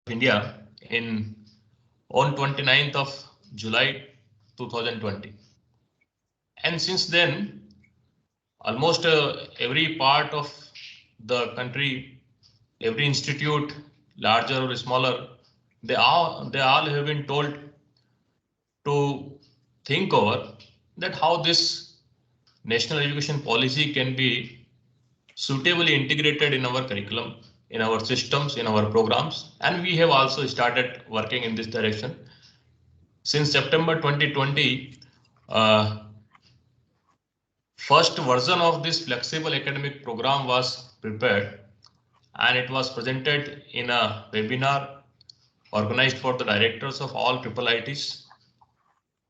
India on 29th of July 2020. And since then, almost every part of the country, every institute, larger or smaller, they all have been told to think over that how this national education policy can be suitably integrated in our curriculum, in our systems, in our programs, and we have also started working in this direction. Since September 2020, uh, first version of this flexible academic program was prepared and it was presented in a webinar organized for the directors of all triple ITs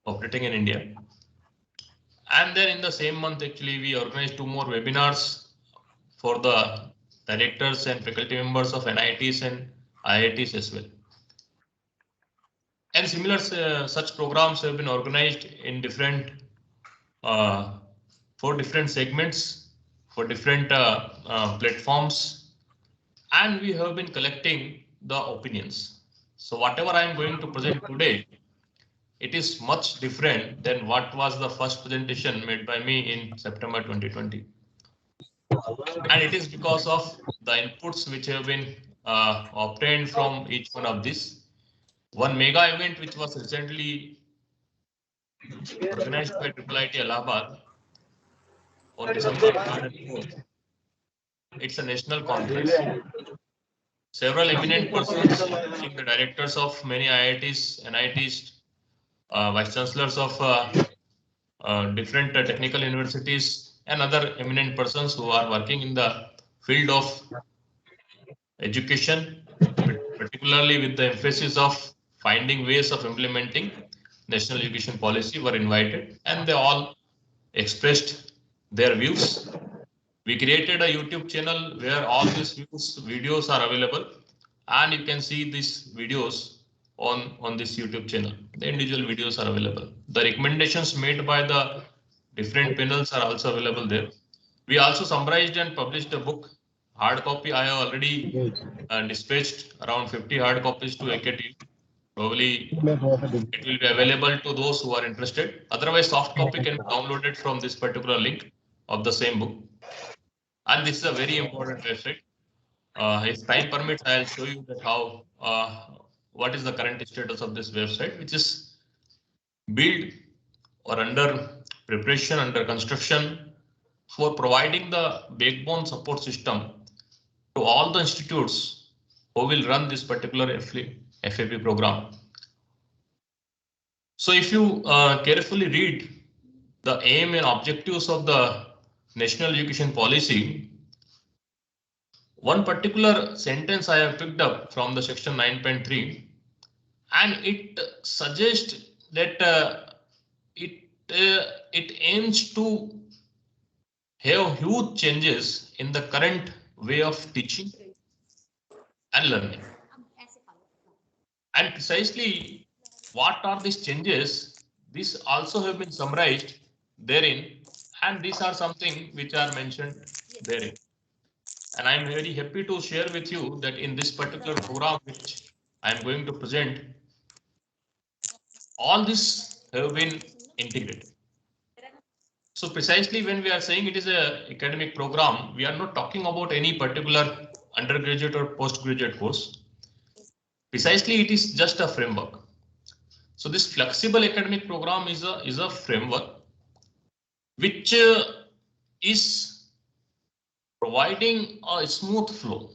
operating in India. And then in the same month, actually, we organized two more webinars for the directors and faculty members of NITs and IITs as well. And similar such programs have been organized in different for different segments, for different platforms, and we have been collecting the opinions. So whatever I am going to present today, it is much different than what was the first presentation made by me in September 2020. And it is because of the inputs which have been obtained from each one of these. One mega event which was recently organized by IIIT Allahabad on December 3rd and 4th. It's a national conference. Several eminent persons, including the directors of many IITs, NITs, vice chancellors of different technical universities, and other eminent persons who are working in the field of education, particularly with the emphasis of finding ways of implementing national education policy, were invited, and they all expressed their views. We created a YouTube channel where all these videos are available, and you can see these videos on this YouTube channel. The individual videos are available. The recommendations made by the different panels are also available there. We also summarized and published a book. Hard copy, I have already dispatched around 50 hard copies to AKTU. Probably it will be available to those who are interested. Otherwise, soft copy can be downloaded from this particular link of the same book. And this is a very important website. If time permits, I'll show you that how what is the current status of this website, which is built or under preparation, under construction for providing the backbone support system to all the institutes who will run this particular FAP program. So if you carefully read the aim and objectives of the national education policy, one particular sentence I have picked up from the section 9.3, and it suggests that it aims to have huge changes in the current way of teaching and learning. And precisely what are these changes? These also have been summarized therein, and these are something which are mentioned therein. And I'm very happy to share with you that in this particular program which I'm going to present, all this have been integrated. So precisely when we are saying it is a academic program, we are not talking about any particular undergraduate or postgraduate course. Precisely, it is just a framework. So this flexible academic program is a framework which is providing a smooth flow.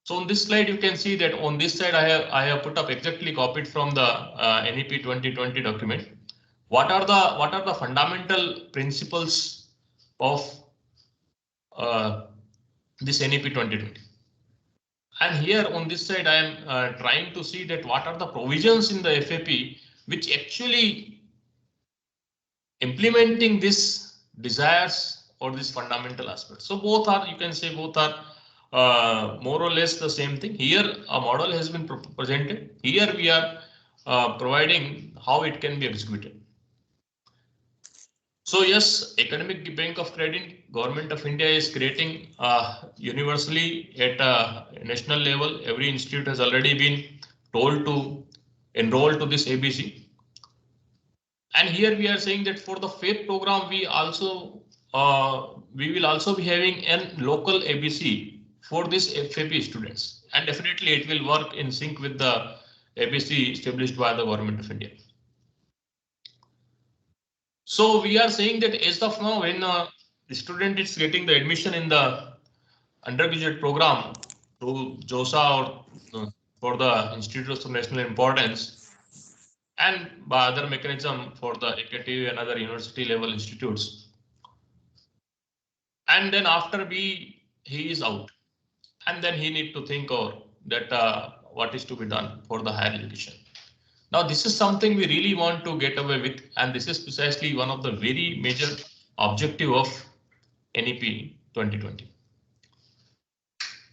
So on this slide, you can see that on this side, I have put up exactly copied from the NEP 2020 document. What are the fundamental principles of this NEP 2020? And here on this side, I am trying to see that what are the provisions in the FAP which actually implementing this desires or this fundamental aspect. So both are, you can say both are more or less the same thing. Here a model has been presented. Here we are providing how it can be executed. So yes, Academic Bank of Credit, Government of India is creating universally at a national level. Every institute has already been told to enroll to this ABC. And here we are saying that for the FAP program, we will also be having a local ABC for this FAP students, and definitely it will work in sync with the ABC established by the Government of India. So we are saying that as of now, when the student is getting the admission in the undergraduate program through JOSA or for the institutes of national importance and by other mechanism for the AKTU and other university level institutes, and then after he is out, and then he need to think or that what is to be done for the higher education. Now this is something we really want to get away with, and this is precisely one of the very major objective of NEP 2020.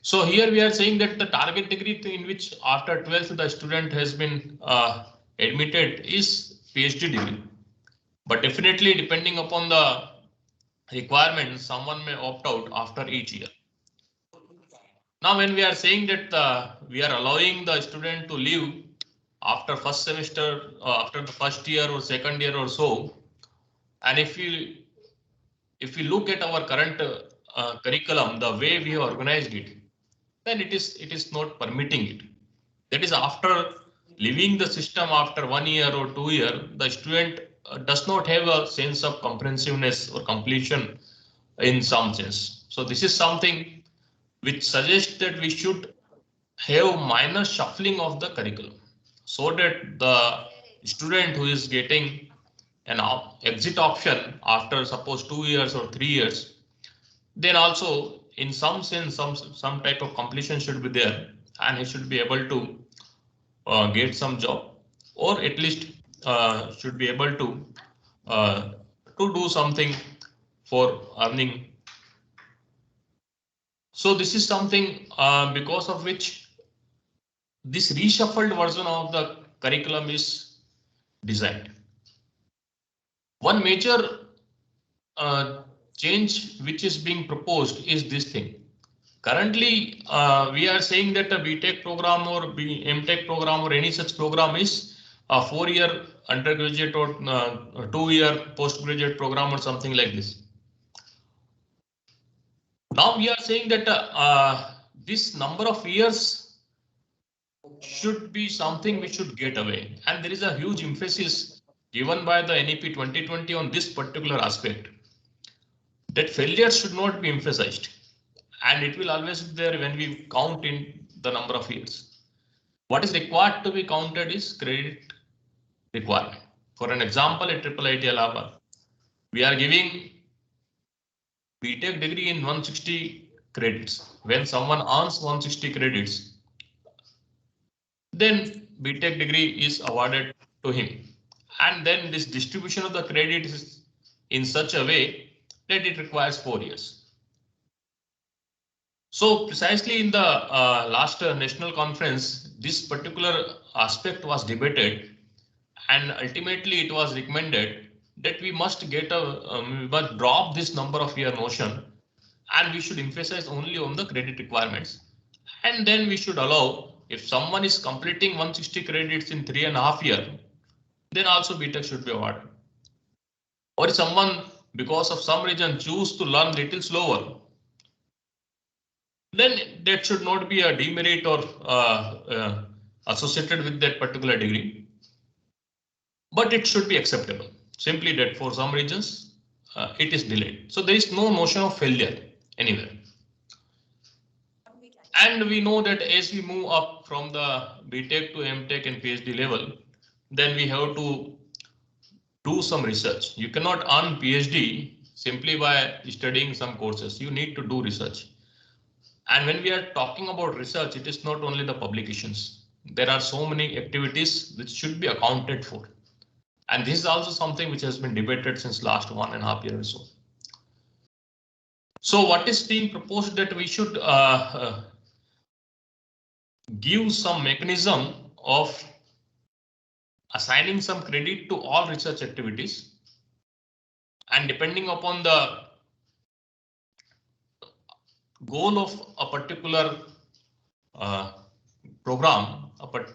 So here we are saying that the target degree in which after 12th the student has been admitted is PhD degree, but definitely depending upon the requirements, someone may opt out after each year. Now, when we are saying that we are allowing the student to leave after first semester, after the first year or second year or so, and if we look at our current curriculum, the way we have organized it, then it is not permitting it. That is, after leaving the system after 1 year or 2 year, the student does not have a sense of comprehensiveness or completion in some sense. So this is something which suggests that we should have minor shuffling of the curriculum so that the student who is getting an exit option after suppose 2 years or 3 years, then also in some sense some type of completion should be there, and he should be able to get some job, or at least should be able uh, to do something for earning. So this is something because of which this reshuffled version of the curriculum is designed. One major uh, change which is being proposed is this thing. Currently, we are saying that a BTech program or MTech program or any such program is a 4 year undergraduate or 2 year postgraduate program or something like this. Now we are saying that this number of years should be something we should get away, and there is a huge emphasis given by the NEP 2020 on this particular aspect, that failure should not be emphasized, and it will always be there when we count in the number of years. What is required to be counted is credit requirement. For an example, at Triple IT Allahabad, we are giving BTech degree in 160 credits. When someone earns 160 credits, then BTech degree is awarded to him. And then this distribution of the credit is in such a way that it requires 4 years. So precisely in the last national conference, this particular aspect was debated, and ultimately it was recommended that we must we must drop this number of year notion, and we should emphasize only on the credit requirements. And then we should allow, if someone is completing 160 credits in 3.5 years, then also BTech should be awarded. Or if someone, because of some reason, choose to learn little slower, then that should not be a demerit or associated with that particular degree, but it should be acceptable. Simply that for some reasons it is delayed. So there is no notion of failure anywhere. And we know that as we move up from the BTech to MTech and PhD level, then we have to do some research. You cannot earn PhD simply by studying some courses. You need to do research. And when we are talking about research, it is not only the publications. There are so many activities which should be accounted for. And this is also something which has been debated since last 1.5 years or so. So what is being proposed that we should give some mechanism of assigning some credit to all research activities. And depending upon the goal of a particular uh, program, but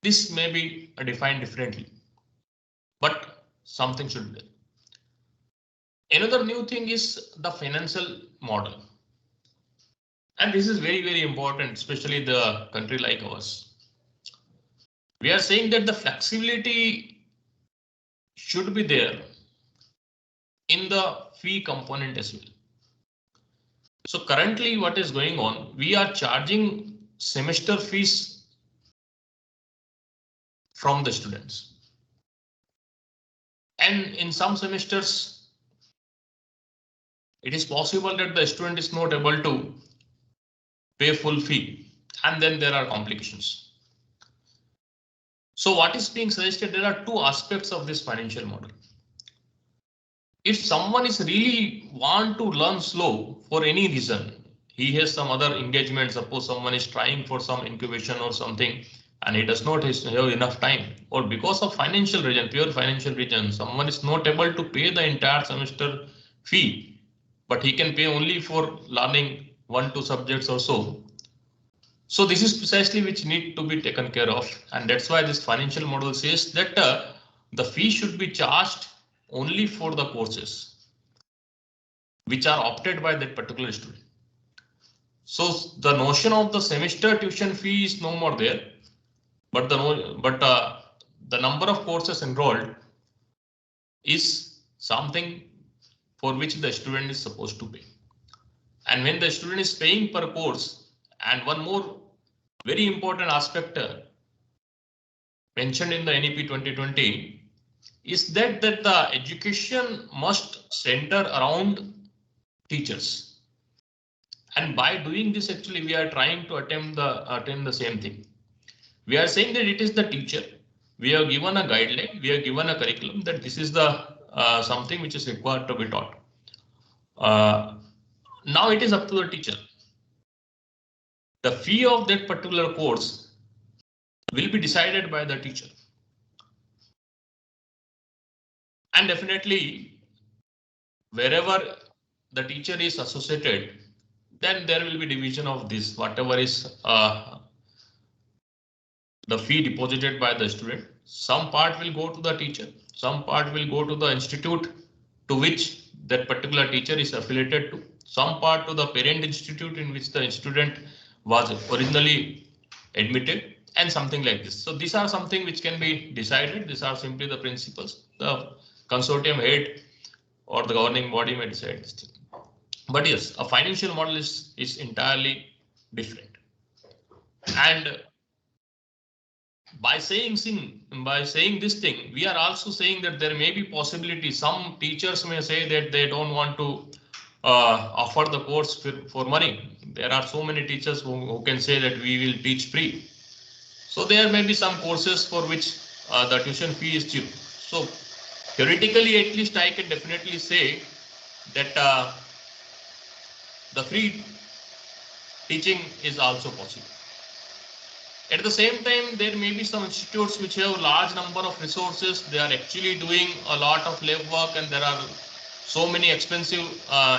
this may be defined differently, but something should be there. Another new thing is the financial model. And this is very, very important, especially the country like ours. We are saying that the flexibility should be there in the fee component as well. So currently what is going on, we are charging semester fees from the students. And in some semesters, it is possible that the student is not able to pay full fee, and then there are complications. So what is being suggested, there are two aspects of this financial model. If someone is really want to learn slow for any reason, he has some other engagement, suppose someone is trying for some incubation or something, and he does not have enough time, or because of financial reason, pure financial reason, someone is not able to pay the entire semester fee, but he can pay only for learning 1-2 subjects or so. So this is precisely which need to be taken care of, and that's why this financial model says that the fee should be charged only for the courses which are opted by that particular student. So the notion of the semester tuition fee is no more there, but the number of courses enrolled is something for which the student is supposed to pay. And when the student is paying per course, and one more very important aspect mentioned in the NEP 2020 is that the education must center around teachers. And by doing this, actually, we are trying to attempt the same thing. We are saying that it is the teacher. We have given a guideline, we have given a curriculum that this is the something which is required to be taught. Now it is up to the teacher. The fee of that particular course will be decided by the teacher. And definitely, wherever the teacher is associated, then there will be division of this, whatever is the fee deposited by the student. Some part will go to the teacher, some part will go to the institute to which that particular teacher is affiliated to, some part to the parent institute in which the student was originally admitted, and something like this. So these are something which can be decided. These are simply the principles. The consortium head or the governing body may decide this thing. But yes, a financial model is entirely different. And by saying this thing, we are also saying that there may be possibility. Some teachers may say that they don't want to offer the course for money. There are so many teachers who can say that we will teach free. So there may be some courses for which the tuition fee is cheap. So theoretically, at least I can definitely say that the free teaching is also possible. At the same time, there may be some institutes which have large number of resources. They are actually doing a lot of lab work, and there are so many expensive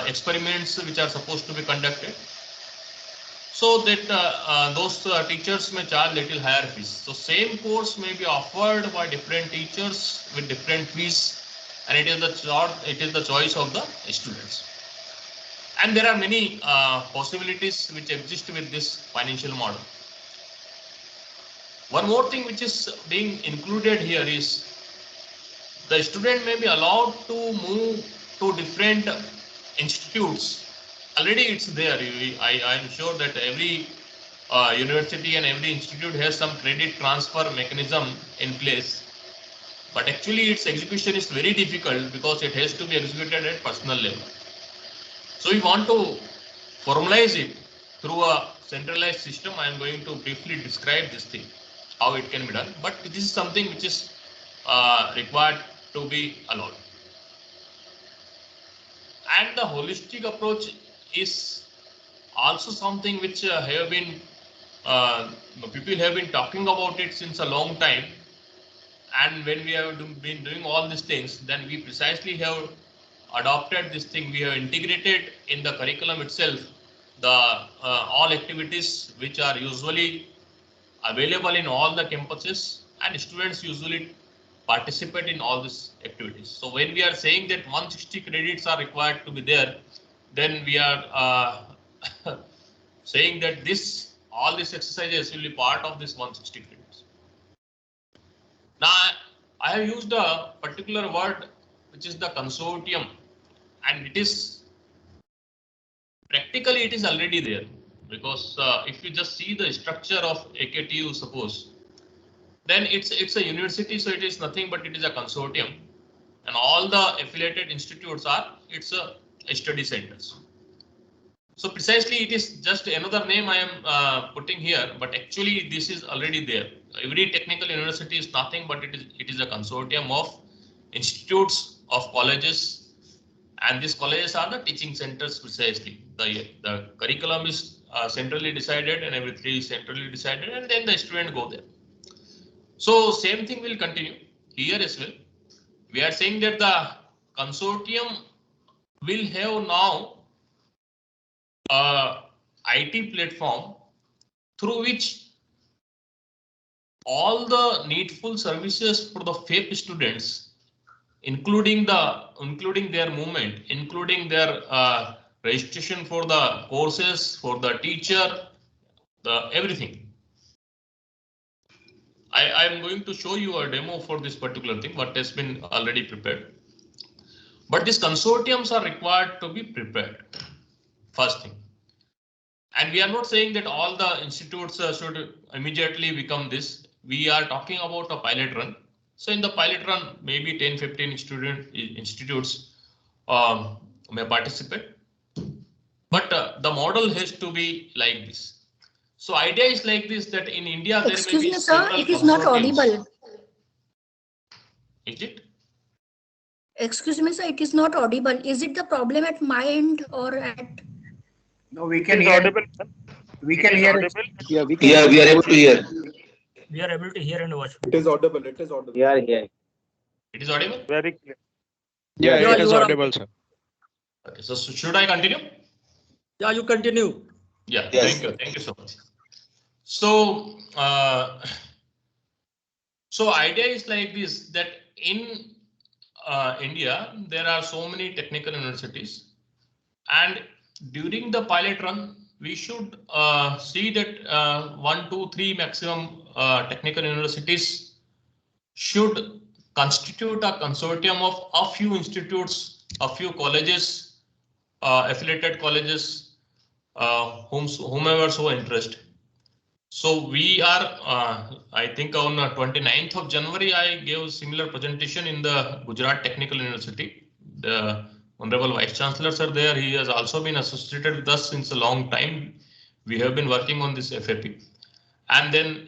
experiments which are supposed to be conducted. So that those teachers may charge little higher fees. So same course may be offered by different teachers with different fees, and it is the choice of the students. And there are many possibilities which exist with this financial model. One more thing which is being included here is the student may be allowed to move to different institutes. Already it's there. I am sure that every university and every institute has some credit transfer mechanism in place. But actually its execution is very difficult because it has to be executed at personal level. So we want to formalize it through a centralized system. I am going to briefly describe this thing, how it can be done, but this is something which is required to be allowed. And the holistic approach is also something which have been people have been talking about it since a long time, And when we have been doing all these things, then we precisely have adopted this thing. We have integrated in the curriculum itself the all activities which are usually available in all the campuses, and students usually participate in all these activities. So when we are saying that 160 credits are required to be there, then we are saying that this all these exercises will be part of this 160 credits. Now I have used a particular word which is the consortium, and it is practically it is already there, because if you just see the structure of AKTU, suppose, then it's a university, so it is nothing but it is a consortium, and all the affiliated institutes are a study centers. So precisely it is just another name I am putting here, but actually this is already there. Every technical university is nothing but it is a consortium of institutes of colleges, and these colleges are the teaching centers precisely. The curriculum is centrally decided, and everything is centrally decided, and then the student go there. So same thing will continue here as well. We are saying that the consortium will have now a IT platform through which all the needful services for the FAP students, including their movement, including their registration for the courses, for the teacher, the everything. I am going to show you a demo for this particular thing, what has been already prepared. But these consortiums are required to be prepared, first thing. And we are not saying that all the institutes should immediately become this. We are talking about a pilot run. So in the pilot run, maybe 10, 15 institutes may participate. But the model has to be like this. So idea is like this, that in India there may be several consortiums. It is not audible. Is it? Excuse me, sir, it is not audible. Is it the problem at my end or at? No, we can hear. We can hear it. Yeah, we are able to hear. We are able to hear and watch. It is audible. It is audible. Yeah, yeah. It is audible? Very clear. Yeah, Yeah, it is you are audible, sir. Okay, so should I continue? Yeah, you continue. Yeah, Yes. Thank you so much. So, so idea is like this, that in India, there are so many technical universities, and during the pilot run, we should see that 1, 2, 3 maximum technical universities should constitute a consortium of a few institutes, a few colleges, affiliated colleges, whomever so interested. So we are, I think on 29th of January, I gave similar presentation in the Gujarat Technical University. The Honorable Vice Chancellor sir there, he has also been associated with us since a long time. We have been working on this FAP. And then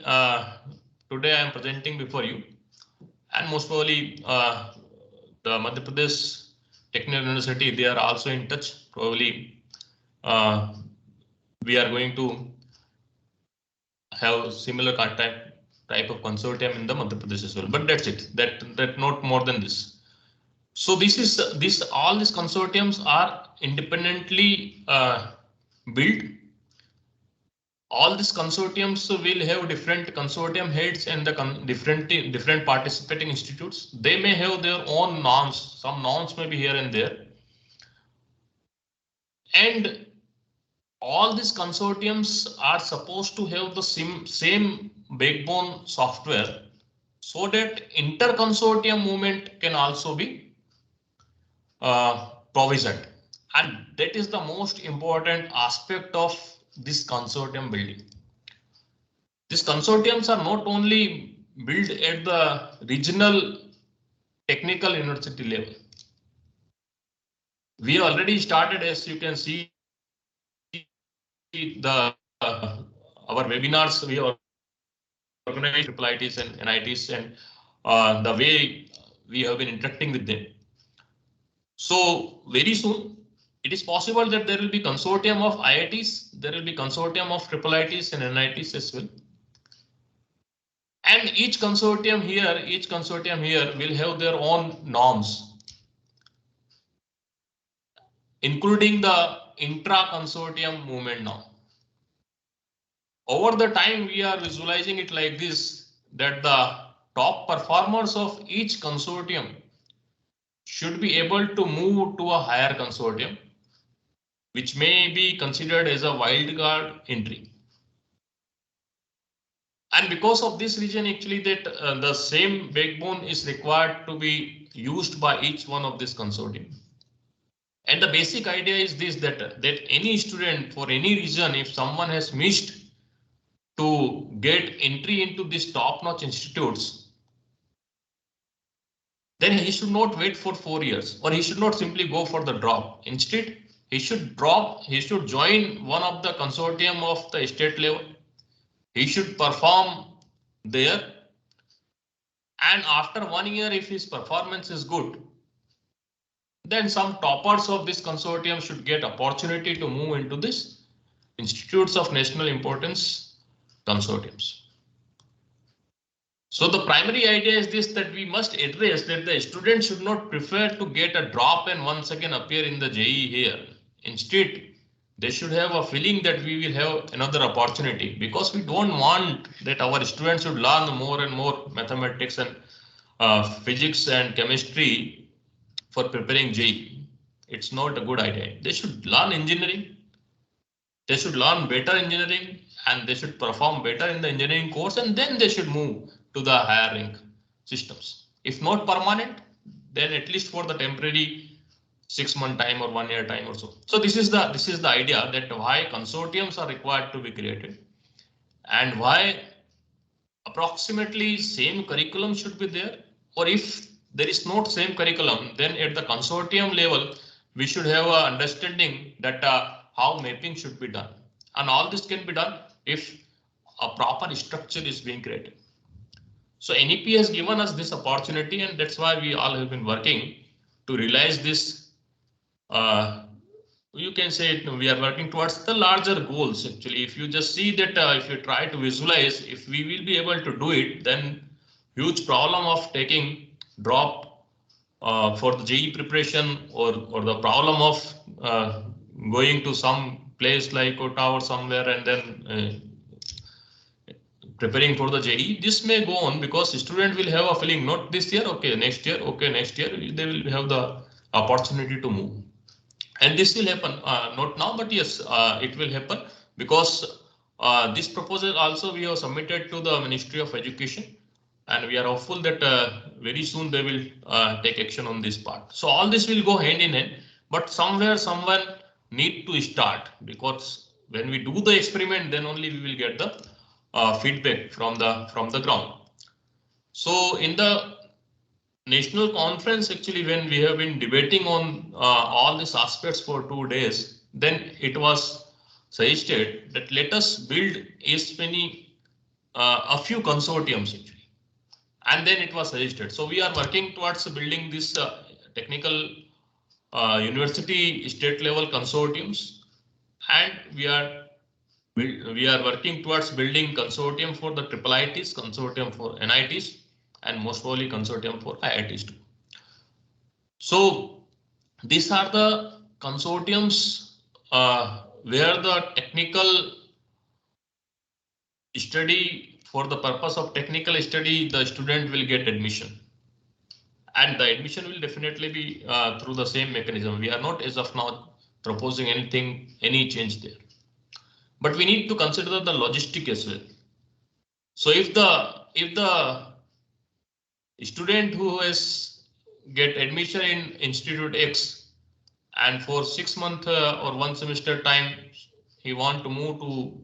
today I am presenting before you. And most probably the Madhya Pradesh Technical University, they are also in touch. Probably we are going to have similar type of consortium in the Madhya Pradesh as well. But that's it. That not more than this. So this is all these consortiums are independently built. All these consortiums will have different consortium heads and the different participating institutes. They may have their own norms. Some norms may be here and there. And all these consortiums are supposed to have the same backbone software, so that inter-consortium movement can also be provisioned. And that is the most important aspect of this consortium building. These consortiums are not only built at the regional technical university level. We already started, as you can see, our webinars. We organize IITs and NITs, and the way we have been interacting with them. So very soon, it is possible that there will be consortium of IITs, there will be consortium of IIITs and NITs as well. And each consortium here will have their own norms, including the intra-consortium movement norm. Over the time, we are visualizing it like this, that the top performers of each consortium should be able to move to a higher consortium, which may be considered as a wildcard entry. And because of this reason, actually, that the same backbone is required to be used by each one of this consortium. And the basic idea is this, that any student, for any reason, if someone has missed to get entry into these top-notch institutes, then he should not wait for 4 years, or he should not simply go for the drop. Instead, he should join one of the consortium of the state level. He should perform there. And after 1 year, if his performance is good, then some toppers of this consortium should get opportunity to move into this institutes of national importance consortiums. So the primary idea is this, that we must address that the student should not prefer to get a drop and once again appear in the JEE here. Instead, they should have a feeling that we will have another opportunity, because we don't want that our students should learn more and more mathematics and physics and chemistry for preparing JEE. It's not a good idea. They should learn engineering. They should learn better engineering, and they should perform better in the engineering course, and then they should move to the higher rank systems. If not permanent, then at least for the temporary 6-month time or 1 year time or so. So this is the idea, that why consortiums are required to be created, and why approximately same curriculum should be there, or if there is not same curriculum, then at the consortium level we should have an understanding that how mapping should be done, and all this can be done if a proper structure is being created. So NEP has given us this opportunity, and that's why we all have been working to realize this. You can say we are working towards the larger goals. Actually, if you just see that, if you try to visualize, if we will be able to do it, then huge problem of taking drop for the JEE preparation, or the problem of going to some place like Kota or somewhere and then preparing for the JEE, this may go on, because student will have a feeling, not this year, okay, next year, okay, next year, they will have the opportunity to move. And this will happen, not now, but yes, it will happen, because this proposal also we have submitted to the Ministry of Education, and we are hopeful that very soon they will take action on this part. So all this will go hand in hand, but somewhere someone need to start, because when we do the experiment, then only we will get the feedback from the ground. So in the national conference, actually, when we have been debating on all these aspects for 2 days, then it was suggested that let us build a few consortiums actually, and then it was suggested. So we are working towards building this technical university state level consortiums, and we are working towards building consortium for the IIITs, consortium for NITs, and most probably consortium for IITs too. So these are the consortiums where the technical study, for the purpose of technical study, the student will get admission, and the admission will definitely be through the same mechanism. We are not as of now proposing any change there, but we need to consider the logistic as well. So if the student who has get admission in Institute X, and for 6 months or 1 semester time he want to move to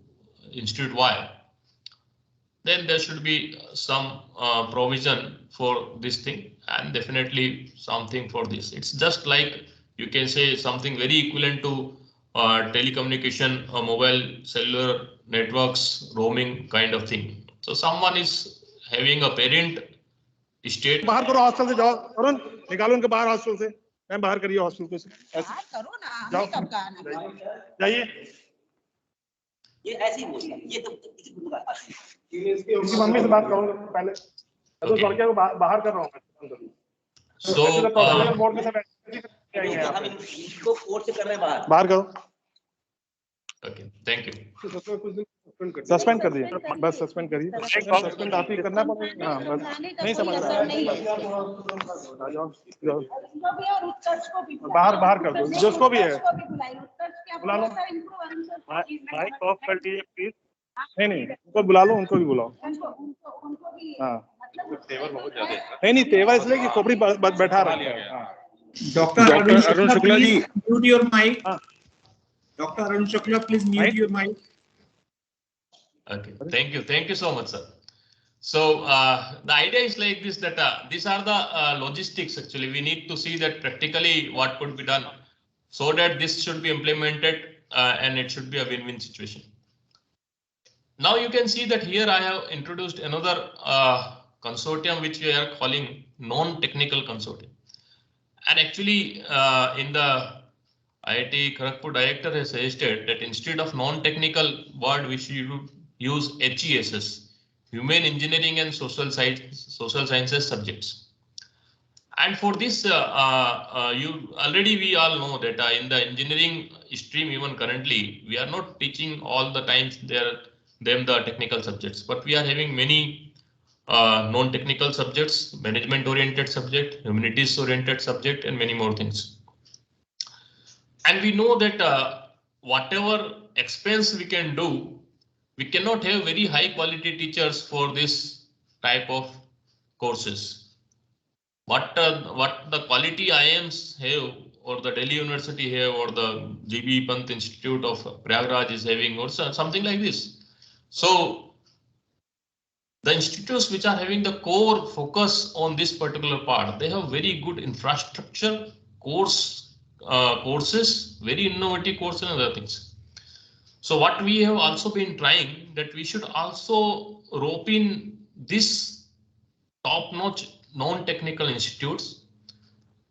Institute Y, then there should be some provision for this thing, and definitely something for this. It's just like, you can say, something very equivalent to telecommunication, mobile cellular networks, roaming kind of thing. So someone is having a parent state. बाहर करो hostel से, जाओ अरुण, निकालो उनके बाहर hostel से, ma'am बाहर करिए हॉस्टल को, ऐसे करो ना, जाओ जाइए। ये ऐसे ही बोलता है, ये तो किसी को नहीं आता है। उनकी मम्मी से बात करो पहले, तो Okay. लड़के को बाहर कर रहा हूँ। So, बोर्ड में सब हम इनको कोर्ट से कर रहे हैं बाहर। बाहर करो, okay, thank you. सस्पेंड कर दिया, बस सस्पेंड करिए, सस्पेंड आप ही करना पड़ेगा। हाँ बस, नहीं समझ रहा है, जाओ। बाहर कर दो, जिसको भी है बुला लो। माइक ऑफ कर दीजिए प्लीज। नहीं उनको बुला लो, उनको भी बुलाओ। हाँ तेवर बहुत ज्यादा है। नहीं तेवर इसलिए कि खोपड़ी बैठा रखा है। Doctor Arun Shukla ji, mute your mic. हाँ। Doctor Arun Shukla, please mute your mic. Okay, thank you so much, sir. So the idea is like this, that these are the logistics. Actually, we need to see that practically what could be done, so that this should be implemented and it should be a win-win situation. Now you can see that here I have introduced another consortium which we are calling non-technical consortium. And actually in the IIT Kharagpur director has suggested that instead of non-technical word we should use HESS, Human Engineering and Social Sciences subjects. And for this, we all know that in the engineering stream, even currently, we are not teaching all the times them the technical subjects, but we are having many non-technical subjects, management-oriented subject, humanities-oriented subject, and many more things. And we know that whatever expense we can do, we cannot have very high quality teachers for this type of courses. What the quality IIMs have, or the Delhi University have, or the GB Pant Institute of Prayagraj is having, or something like this. So the institutes which are having the core focus on this particular part, they have very good infrastructure, courses, very innovative courses and other things. So what we have also been trying, that we should also rope in this top-notch non-technical institutes,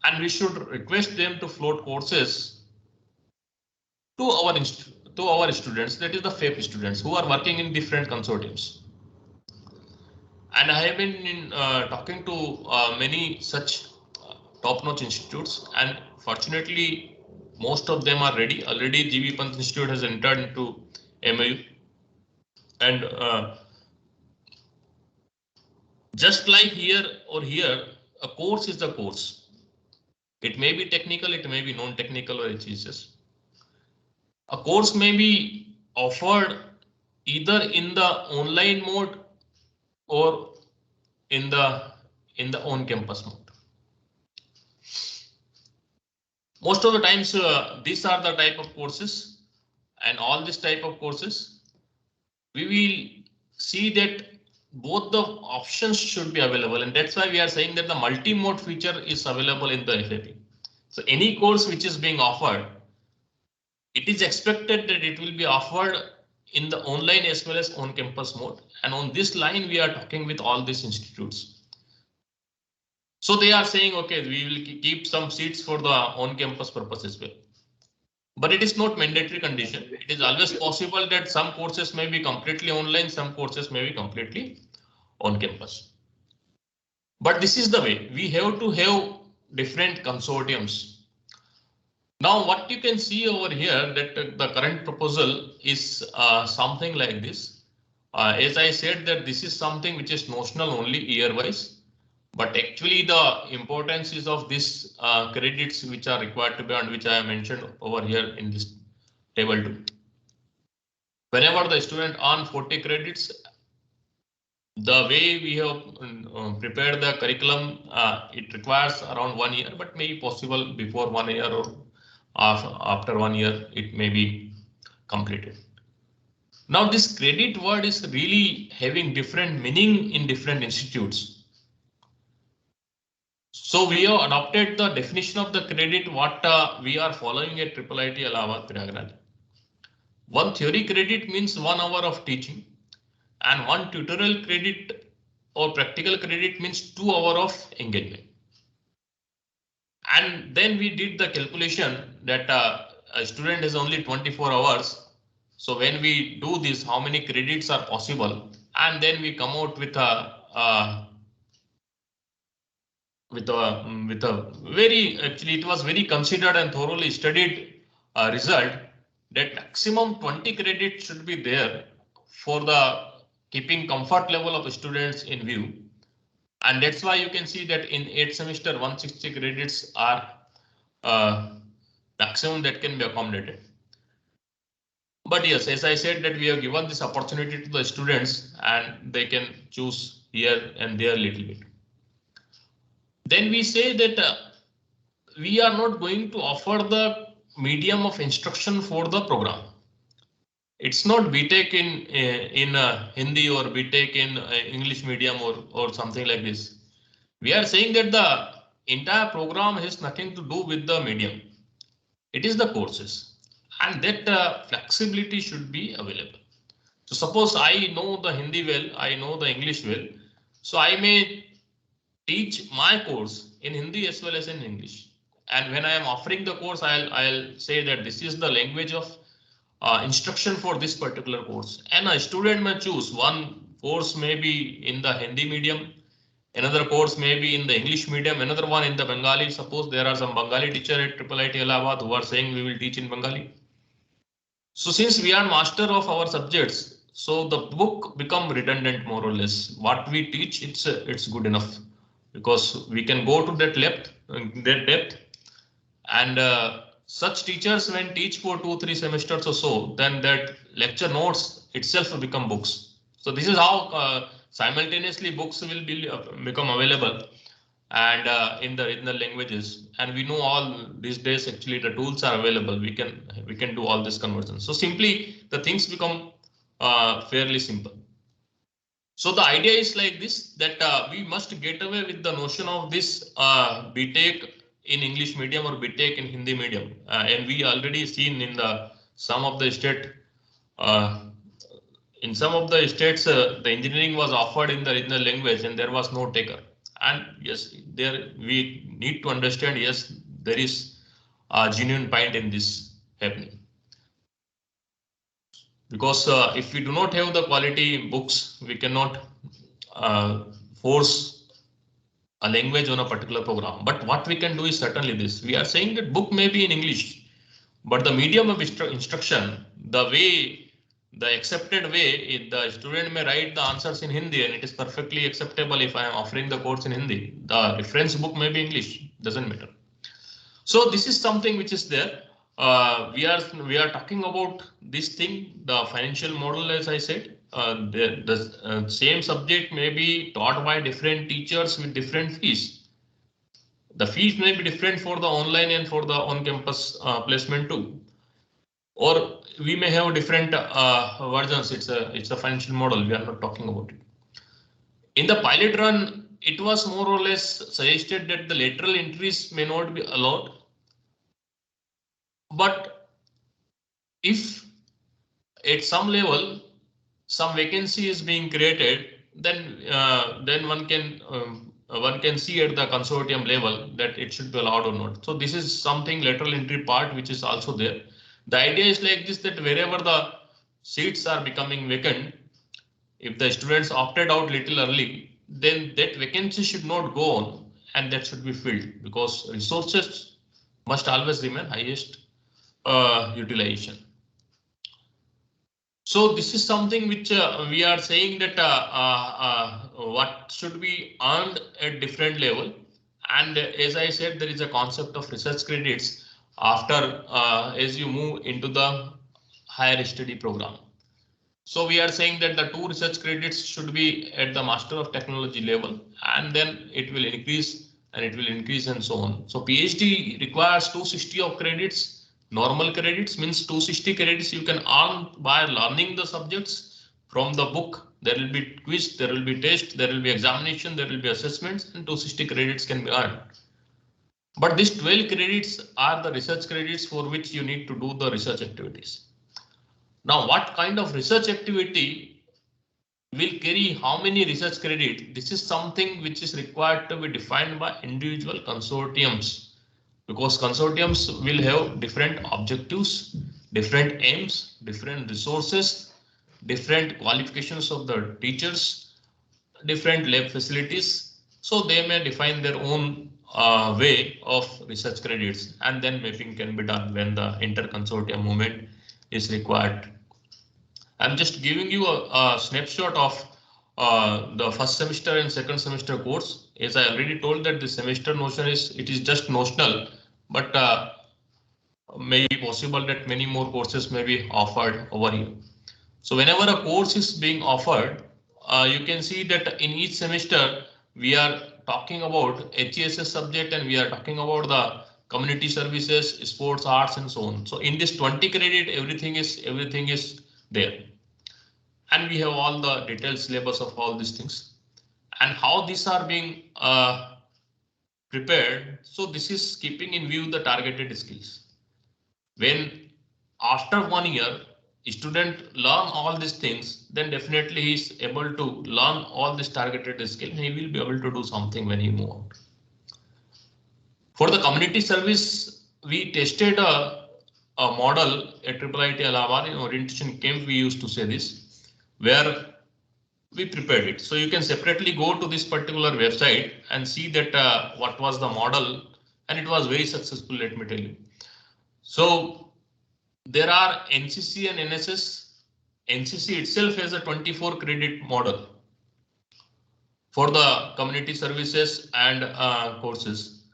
and we should request them to float courses to our students, that is the FAP students who are working in different consortiums. And I have been talking to many such top-notch institutes, and fortunately most of them are ready. Already GB Pant Institute has entered into MOU, and just like here or here, a course is the course. It may be technical, it may be non-technical, or HESS. A course may be offered either in the online mode or in the on-campus mode. Most of the times, these are the type of courses, and all this type of courses, we will see that both the options should be available, and that's why we are saying that the multi-mode feature is available in the FAP. So any course which is being offered, it is expected that it will be offered in the online as well as on-campus mode, and on this line we are talking with all these institutes. So they are saying, okay, we will keep some seats for the on-campus purpose as well. But it is not mandatory condition. It is always possible that some courses may be completely online, some courses may be completely on campus. But this is the way we have to have different consortiums. Now what you can see over here, that the current proposal is something like this. As I said, that this is something which is notional only year wise. But actually the importance is of these credits which are required to be earned, which I have mentioned over here in this table 2. Whenever the student earn 40 credits, the way we have prepared the curriculum, it requires around 1 year, but may be possible before 1 year or after 1 year, it may be completed. Now this credit word is really having different meaning in different institutes. So we have adopted the definition of the credit what we are following at IIIT Allahabad Prayagraj. One theory credit means 1 hour of teaching, and one tutorial credit or practical credit means 2 hours of engagement. And then we did the calculation that a student has only 24 hours. So when we do this, how many credits are possible, and then we come out with a very, actually it was very considered and thoroughly studied result that maximum 20 credits should be there for the keeping comfort level of students in view. And that's why you can see that in 8th semester 160 credits are maximum that can be accommodated. But yes, as I said, that we have given this opportunity to the students and they can choose here and there a little bit. Then we say that we are not going to offer the medium of instruction for the program. It's not BTech in Hindi or BTech in English medium or something like this. We are saying that the entire program has nothing to do with the medium. It is the courses, and that flexibility should be available. So suppose I know the Hindi well, I know the English well, so I may teach my course in Hindi as well as in English. And when I am offering the course, I'll say that this is the language of instruction for this particular course. And a student may choose one course maybe in the Hindi medium, another course maybe in the English medium, another one in the Bengali. Suppose there are some Bengali teacher at IIIT Allahabad who are saying we will teach in Bengali. So since we are master of our subjects, so the book become redundant more or less. What we teach, it's good enough because we can go to that depth, and such teachers when teach for 2-3 semesters or so, then that lecture notes itself become books. So this is how simultaneously books will become available and in the languages, and we know all these days actually the tools are available. We can do all this conversion. So simply the things become fairly simple. So the idea is like this, that we must get away with the notion of this BTech in English medium or BTech in Hindi medium, and we already seen in some of the states the engineering was offered in the original language and there was no taker. And yes, there we need to understand, yes, there is a genuine point in this happening. Because if we do not have the quality books, we cannot force a language on a particular program. But what we can do is certainly this. We are saying that book may be in English, but the medium of instruction, the accepted way, the student may write the answers in Hindi and it is perfectly acceptable if I am offering the course in Hindi. The reference book may be English, doesn't matter. So this is something which is there. We are talking about this thing, the financial model, as I said. The same subject may be taught by different teachers with different fees. The fees may be different for the online and for the on-campus placement too. Or we may have different versions. It's a financial model. We are not talking about it. In the pilot run, it was more or less suggested that the lateral entries may not be allowed. But if at some level some vacancy is being created, then one can see at the consortium level that it should be allowed or not. So this is something lateral entry part which is also there. The idea is like this, that wherever the seats are becoming vacant, if the students opted out little early, then that vacancy should not go on and that should be filled, because resources must always remain highest utilization. So this is something which we are saying that what should be earned at different level. And as I said, there is a concept of research credits after as you move into the higher study program. So we are saying that the 2 research credits should be at the Master of Technology level, and then it will increase and it will increase and so on. So PhD requires 260 of credits. Normal credits means 260 credits you can earn by learning the subjects from the book. There will be quiz, there will be test, there will be examination, there will be assessments, and 260 credits can be earned. But these 12 credits are the research credits for which you need to do the research activities. Now, what kind of research activity will carry how many research credits? This is something which is required to be defined by individual consortiums, because consortiums will have different objectives, different aims, different resources, different qualifications of the teachers, different lab facilities. So they may define their own way of research credits, and then mapping can be done when the inter-consortium movement is required. I'm just giving you a snapshot of the first semester and second semester course. As I already told that the semester notion is just notional, but may be possible that many more courses may be offered over here. So whenever a course is being offered, you can see that in each semester we are talking about HESS subject and we are talking about the community services, sports, arts, and so on. So in this 20 credit, everything is there, and we have all the detailed syllabus of all these things and how these are being prepared. So this is keeping in view the targeted skills. When after 1 year, student learn all these things, then definitely he is able to learn all this targeted skill. He will be able to do something when he move out. For the community service, we tested a model at IIIT Allahabad in orientation camp. We used to say this, where we prepared it. So you can separately go to this particular website and see that what was the model, and it was very successful, let me tell you. So there are NCC and NSS. NCC itself has a 24 credit model for the community services and courses.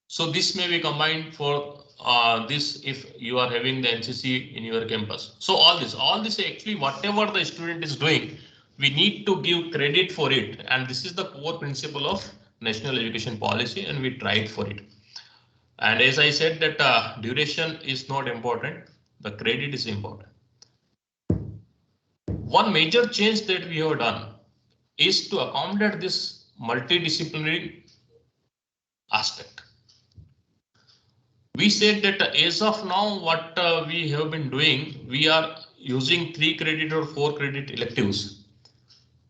So this may be combined for this if you are having the NCC in your campus. So all this actually whatever the student is doing, we need to give credit for it. And this is the core principle of national education policy, and we tried for it. And as I said that duration is not important, the credit is important. One major change that we have done is to accommodate this multidisciplinary aspect. We said that as of now, what we have been doing, we are using 3 credit or 4 credit electives.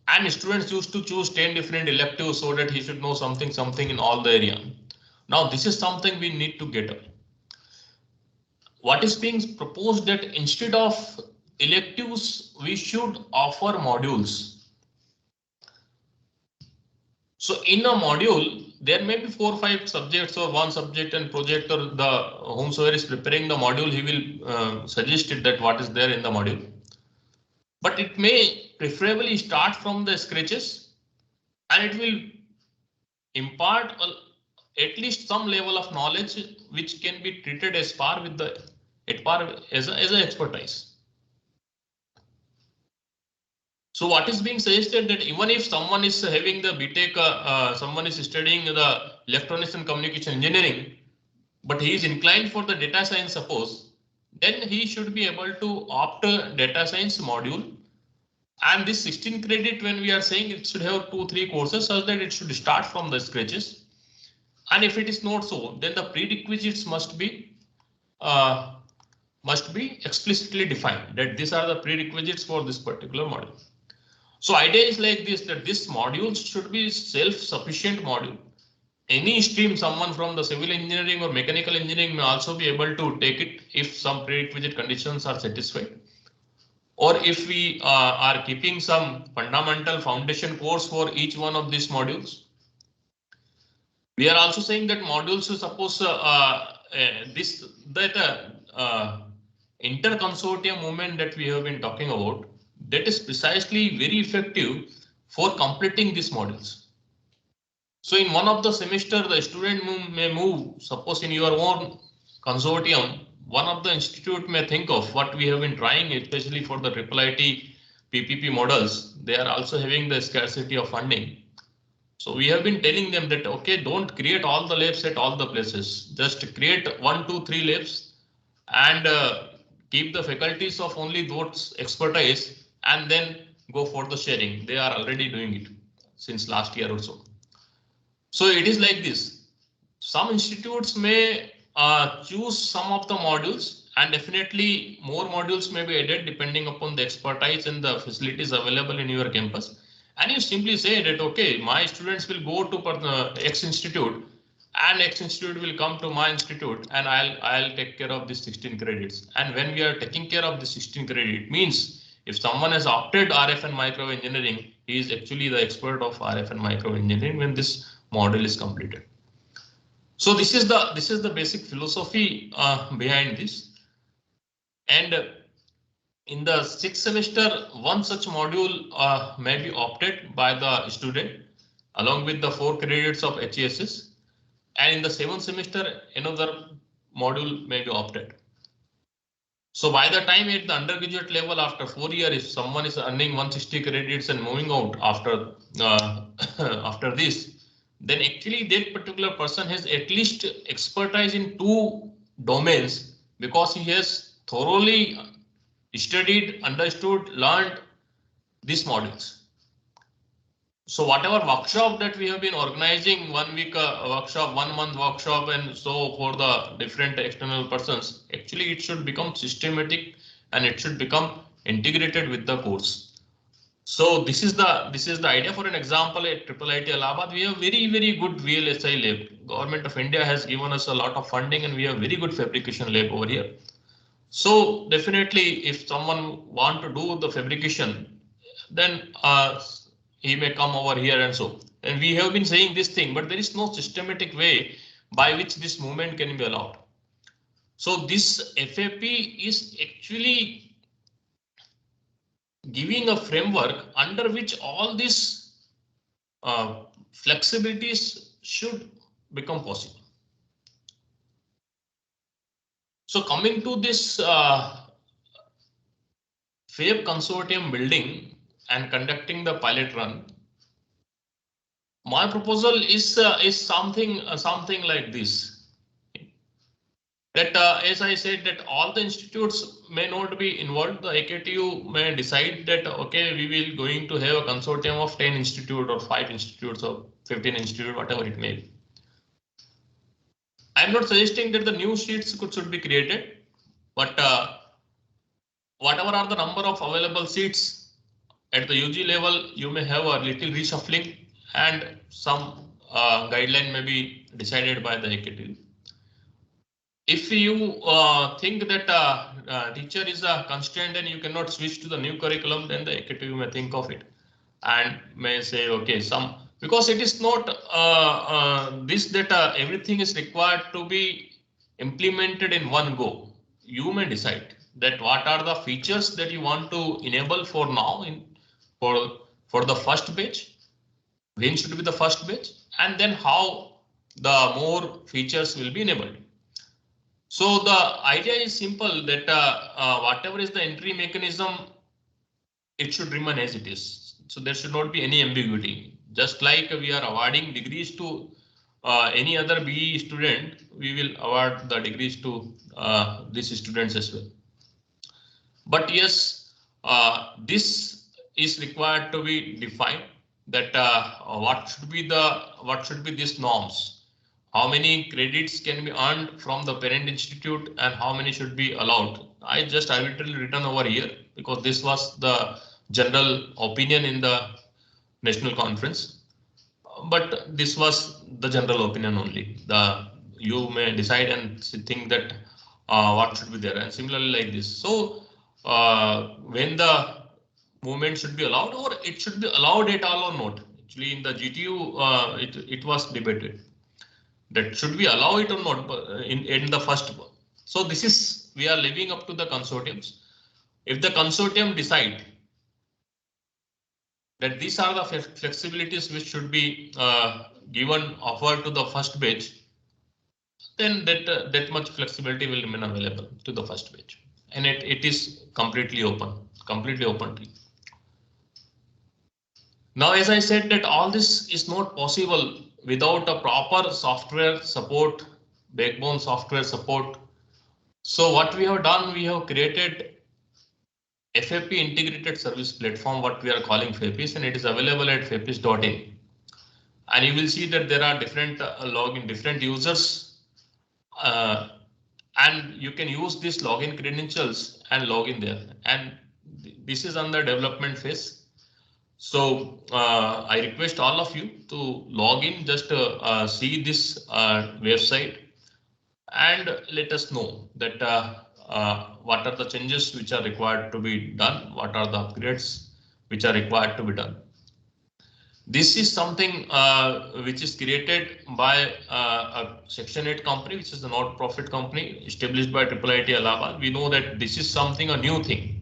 And students used to choose 10 different electives so that he should know something in all the area. Now this is something we need to get up. What is being proposed that instead of electives, we should offer modules. So in a module, there may be 4 or 5 subjects or 1 subject and project, or the whomsoever is preparing the module, he will suggest it that what is there in the module. But it may preferably start from the scratches, and it will impart at least some level of knowledge which can be treated as par with the as an expertise. So what is being suggested that even if someone is having the BTech, someone is studying the electronics and communication engineering, but he is inclined for the data science, suppose, then he should be able to opt a data science module. And this 16 credit, when we are saying it should have 2-3 courses, such that it should start from the scratches. And if it is not so, then the prerequisites must be explicitly defined, that these are the prerequisites for this particular module. So idea is like this, that this module should be self-sufficient module. Any stream, someone from the civil engineering or mechanical engineering may also be able to take it if some prerequisite conditions are satisfied. Or if we are keeping some fundamental foundation course for each one of these modules. We are also saying that modules, suppose inter-consortium movement that we have been talking about, that is precisely very effective for completing these modules. So in one of the semester, the student may move, suppose in your own consortium, one of the institute may think of what we have been trying, especially for the IIIT PPP models. They are also having the scarcity of funding. So we have been telling them that, okay, don't create all the labs at all the places. Just create 1, 2, 3 labs and keep the faculties of only those expertise, and then go for the sharing. They are already doing it since last year or so. So it is like this. Some institutes may choose some of the modules, and definitely more modules may be added depending upon the expertise and the facilities available in your campus. And you simply say that, okay, my students will go to X institute and X institute will come to my institute and I'll take care of the 16 credits. And when we are taking care of the 16 credit, means if someone has opted RF and micro engineering, he is actually the expert of RF and micro engineering when this module is completed. So this is the basic philosophy behind this. And in the 6th semester, one such module may be opted by the student along with the 4 credits of HESS. And in the 7th semester, another module may be opted. So by the time at the undergraduate level, after 4 years, if someone is earning 160 credits and moving out after after this, then actually that particular person has at least expertise in 2 domains because he has thoroughly studied, understood, learned these modules. So whatever workshop that we have been organizing, 1 week workshop, 1 month workshop, and so for the different external persons, actually it should become systematic and it should become integrated with the course. So this is the idea. For an example, at IIIT Allahabad, we have very good VLSI lab. Government of India has given us a lot of funding, and we have very good fabrication lab over here. So definitely, if someone want to do the fabrication, then he may come over here and so. And we have been saying this thing, but there is no systematic way by which this movement can be allowed. So this FAP is actually giving a framework under which all these flexibilities should become possible. So coming to this FAP consortium building and conducting the pilot run, my proposal is something like this. That as I said, that all the institutes may not be involved. The AKTU may decide that okay, we will going to have a consortium of 10 institutes or 5 institutes or 15 institutes, whatever it may be. I'm not suggesting that the new seats should be created, but whatever are the number of available seats at the UG level, you may have a little reshuffling and some guideline may be decided by the AKTU. If you think that teacher is a constraint and you cannot switch to the new curriculum, then the AKTU may think of it and may say, okay, because it is not this that everything is required to be implemented in one go. You may decide that what are the features that you want to enable for now for the first batch, when should be the first batch, and then how the more features will be enabled. So the idea is simple that whatever is the entry mechanism, it should remain as it is. So there should not be any ambiguity. Just like we are awarding degrees to any other BE student, we will award the degrees to these students as well. But yes, this is required to be defined that what should be these norms. How many credits can be earned from the parent institute and how many should be allowed? I just arbitrarily written over here because this was the general opinion in the national conference. But this was the general opinion only. You may decide and think that what should be there, and similarly like this. So when the movement should be allowed or it should be allowed at all or not. Actually, in the GTU, it was debated that should we allow it or not in the first one. So this is, we are living up to the consortiums. If the consortium decide that these are the flexibilities which should be given offered to the first batch, then that much flexibility will remain available to the first batch, and it is completely open to you. Now, as I said, that all this is not possible without a proper software support, backbone software support. So what we have done, we have created FAP integrated service platform, what we are calling FAPIS, and it is available at fapis.in. And you will see that there are different login, different users, and you can use this login credentials and log in there. And this is under development phase. So I request all of you to log in, just see this website and let us know that what are the changes which are required to be done, what are the upgrades which are required to be done. This is something which is created by a Section 8 company, which is a not-profit company established by IIIT Allahabad. We know that this is something, a new thing.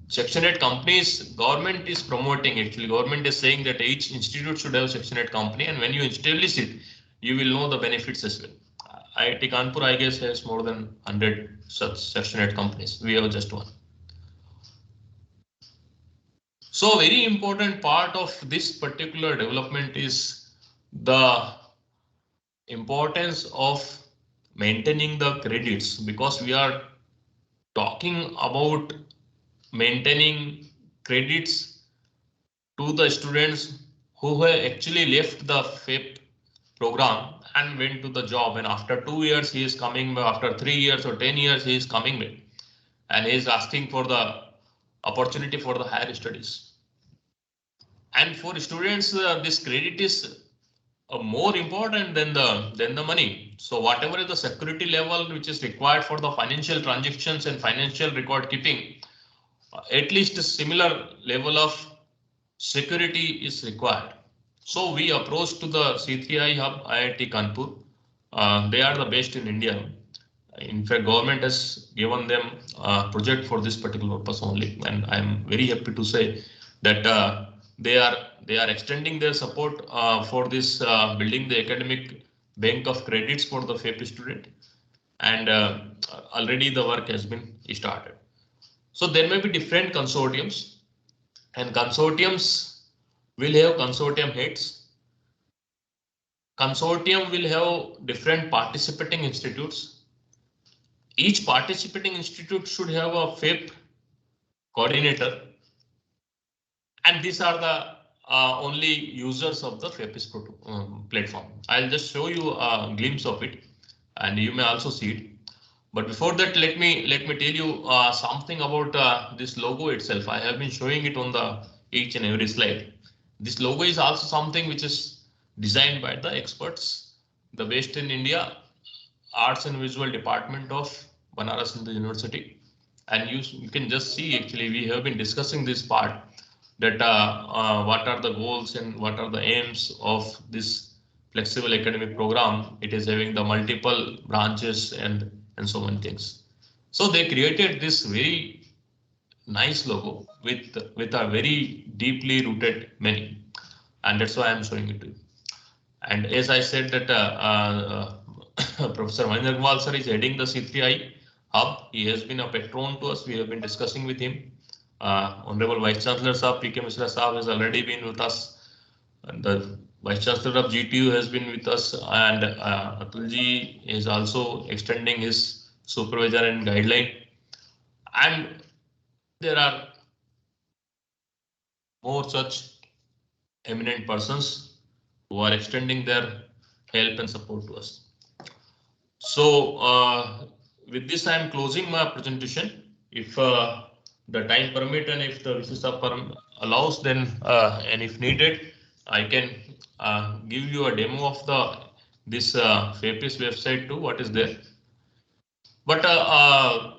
Section 8 companies, government is promoting, actually government is saying that each institute should have Section 8 company, and when you establish it, you will know the benefits as well. IIT Kanpur, I guess, has more than 100 such Section 8 companies. We have just one. So a very important part of this particular development is the importance of maintaining the credits, because we are talking about maintaining credits to the students who have actually left the FAP program and went to the job, and after 2 years he is coming back, after 3 years or 10 years he is coming back, and he is asking for the opportunity for the higher studies. And for students, this credit is more important than the money. So whatever is the security level which is required for the financial transactions and financial record keeping, at least a similar level of security is required. So we approached to the C3I hub IIT Kanpur. They are the best in India. In fact, government has given them a project for this particular purpose only, and I am very happy to say that they are extending their support for this building the academic bank of credits for the FAP student, and already the work has been started. So there may be different consortiums, and consortiums will have consortium heads. Consortium will have different participating institutes. Each participating institute should have a FAP coordinator, and these are the only users of the FAP platform. I'll just show you a glimpse of it, and you may also see it. But before that, let me tell you something about this logo itself. I have been showing it on the each and every slide. This logo is also something which is designed by the experts, the best in India, Arts and Visual Department of Banaras Hindu University. And you can just see, actually, we have been discussing this part, that what are the goals and what are the aims of this flexible academic program. It is having the multiple branches and so many things. So they created this very nice logo with a very deeply rooted meaning, and that's why I'm showing it to you. And as I said that Professor Mahendra Kumar sir is heading the C3I hub. He has been a patron to us. We have been discussing with him. Honorable Vice Chancellor Saab, P.K. Mishra Saab has already been with us. And the Vice Chancellor of GTU has been with us, and Atulji is also extending his supervision and guideline. And there are more such eminent persons who are extending their help and support to us. So with this, I am closing my presentation. If the time permit and if the VC allows, then and if needed, I can give you a demo of this FAPIS website too. What is there? But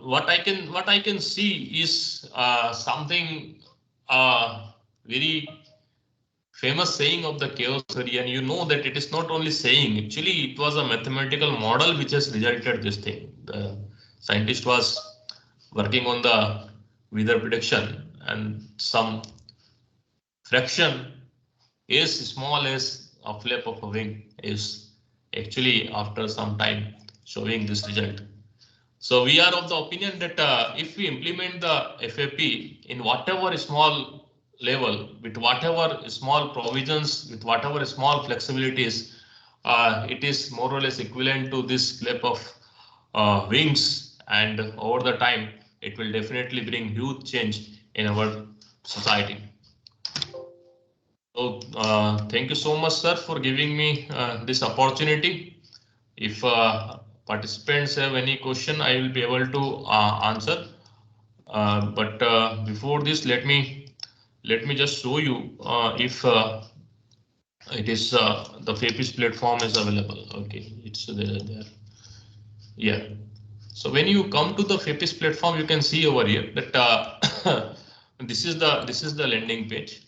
what I can see is something very famous saying of the chaos theory, and you know that it is not only saying, actually it was a mathematical model which has resulted this thing. The scientist was working on the weather prediction, and some fraction as small as a flap of a wing is actually after some time showing this result. So we are of the opinion that if we implement the FAP in whatever small level, with whatever small provisions, with whatever small flexibilities, it is more or less equivalent to this flap of wings, and over the time it will definitely bring huge change in our society. So thank you so much, sir, for giving me this opportunity. If participants have any question, I will be able to answer. But before this, let me let me just show you if it is the FAPIS platform is available. Okay, it's there. Yeah. So when you come to the FAPIS platform, you can see over here that this is the landing page,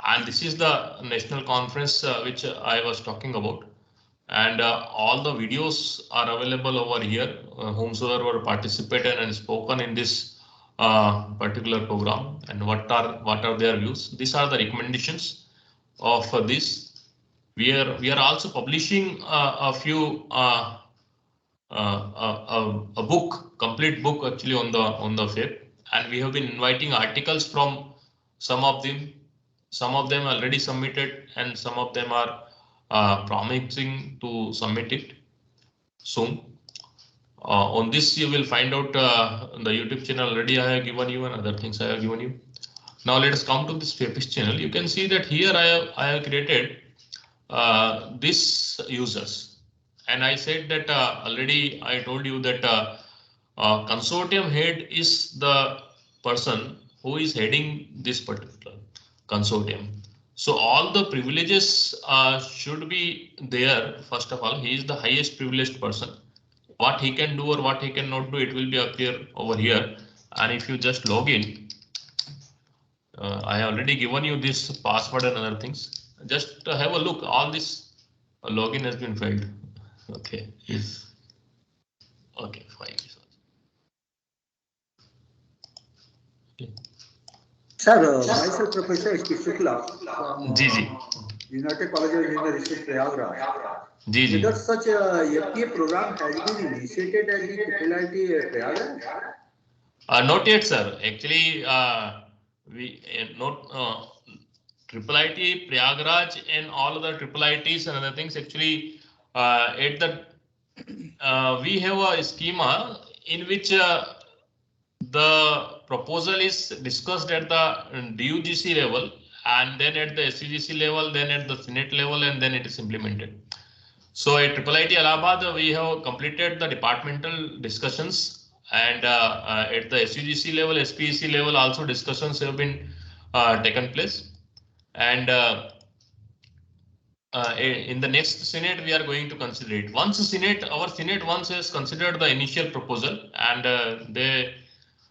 and this is the national conference which I was talking about, and all the videos are available over here. Whomsoever participated and spoken in this particular program, and what are their views. These are the recommendations of this. We are also publishing a few. A book, complete book actually on the FAP, and we have been inviting articles from some of them. Some of them already submitted, and some of them are promising to submit it soon. On this, you will find out the YouTube channel already I have given you, and other things I have given you. Now let us come to this FAPIS channel. You can see that here I have created this users. And I said that already I told you that consortium head is the person who is heading this particular consortium. So all the privileges should be there. First of all, he is the highest privileged person. What he can do or what he cannot do, it will be appear over here. And if you just log in, I have already given you this password and other things. Just have a look. All this login has been failed. Okay, yes. Okay, fine. Okay. Sir, myself Professor S.P. Shukla from Ji. United College of Engineering, Prayagraj. Ji. Whether such a FTA program has been initiated at the IIT Prayagraj? Not yet, sir. Actually, we not IIT Prayagraj and all other IITs and other things. Actually, at the we have a schema in which the proposal is discussed at the DUGC level, and then at the SUGC level, then at the Senate level, and then it is implemented. So at IIT Allahabad, we have completed the departmental discussions, and at the SUGC level, SPEC level, also discussions have been taken place. And in the next Senate, we are going to consider it. Once our Senate once has considered the initial proposal, and they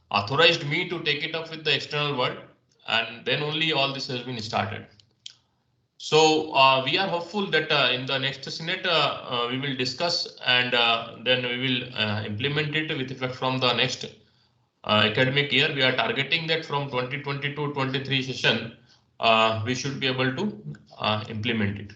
authorized me to take it up with the external world, and then only all this has been started. So we are hopeful that in the next Senate we will discuss, and then we will implement it with effect from the next academic year. We are targeting that from 2022-23 session we should be able to implement it.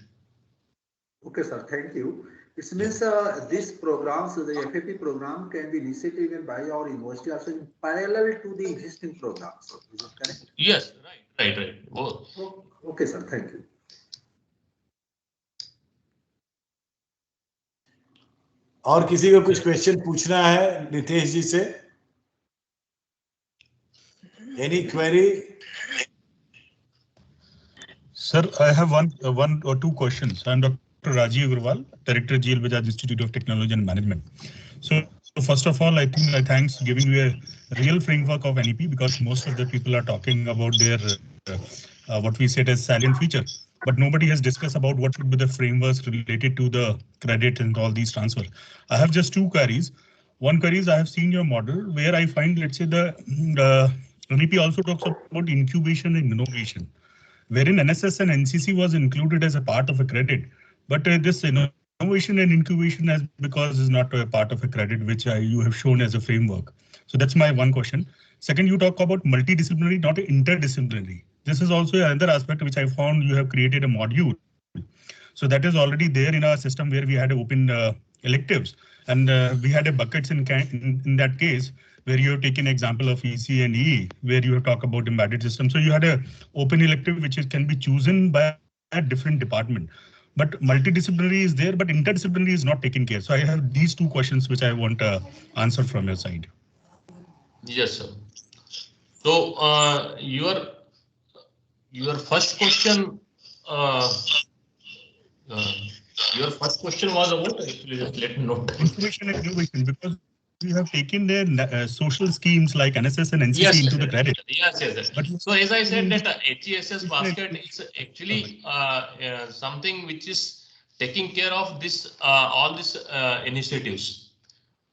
Okay, sir. Thank you. It means this program, so the FAP program can be initiated even by our university also in parallel to the existing programs. Is it correct? Yes, right. Oh. Okay, sir. Thank you. और किसी को कुछ question पूछना है नितेश जी से? Any query? Sir, I have one or two questions. I'm Dr. Rajiv Agrawal, Director GL Bajaj Institute of Technology and Management. So first of all, I think I thanks giving you a real framework of NEP, because most of the people are talking about their what we said as salient feature, but nobody has discussed about what should be the frameworks related to the credit and all these transfer. I have just two queries. One query is I have seen your model where I find, let's say, the NEP also talks about incubation and innovation, wherein NSS and NCC was included as a part of a credit, but this innovation and incubation as because is not a part of a credit, which you have shown as a framework. So that's my one question. Second, you talk about multidisciplinary, not interdisciplinary. This is also another aspect which I found you have created a module. So that is already there in our system where we had open electives, and we had a buckets in that case where you have taken example of EC and EE, where you have talked about embedded system. So you had a open elective which can be chosen by a different department. But multidisciplinary is there, but interdisciplinary is not taken care. So I have these two questions which I want to answer from your side. Yes, sir. So your first question, was about, actually just let me note. Information and innovation, because we have taken their social schemes like NSS and NCC Yes, into the credit. yes. But So as I said, that HESS basket is actually something which is taking care of this all these initiatives.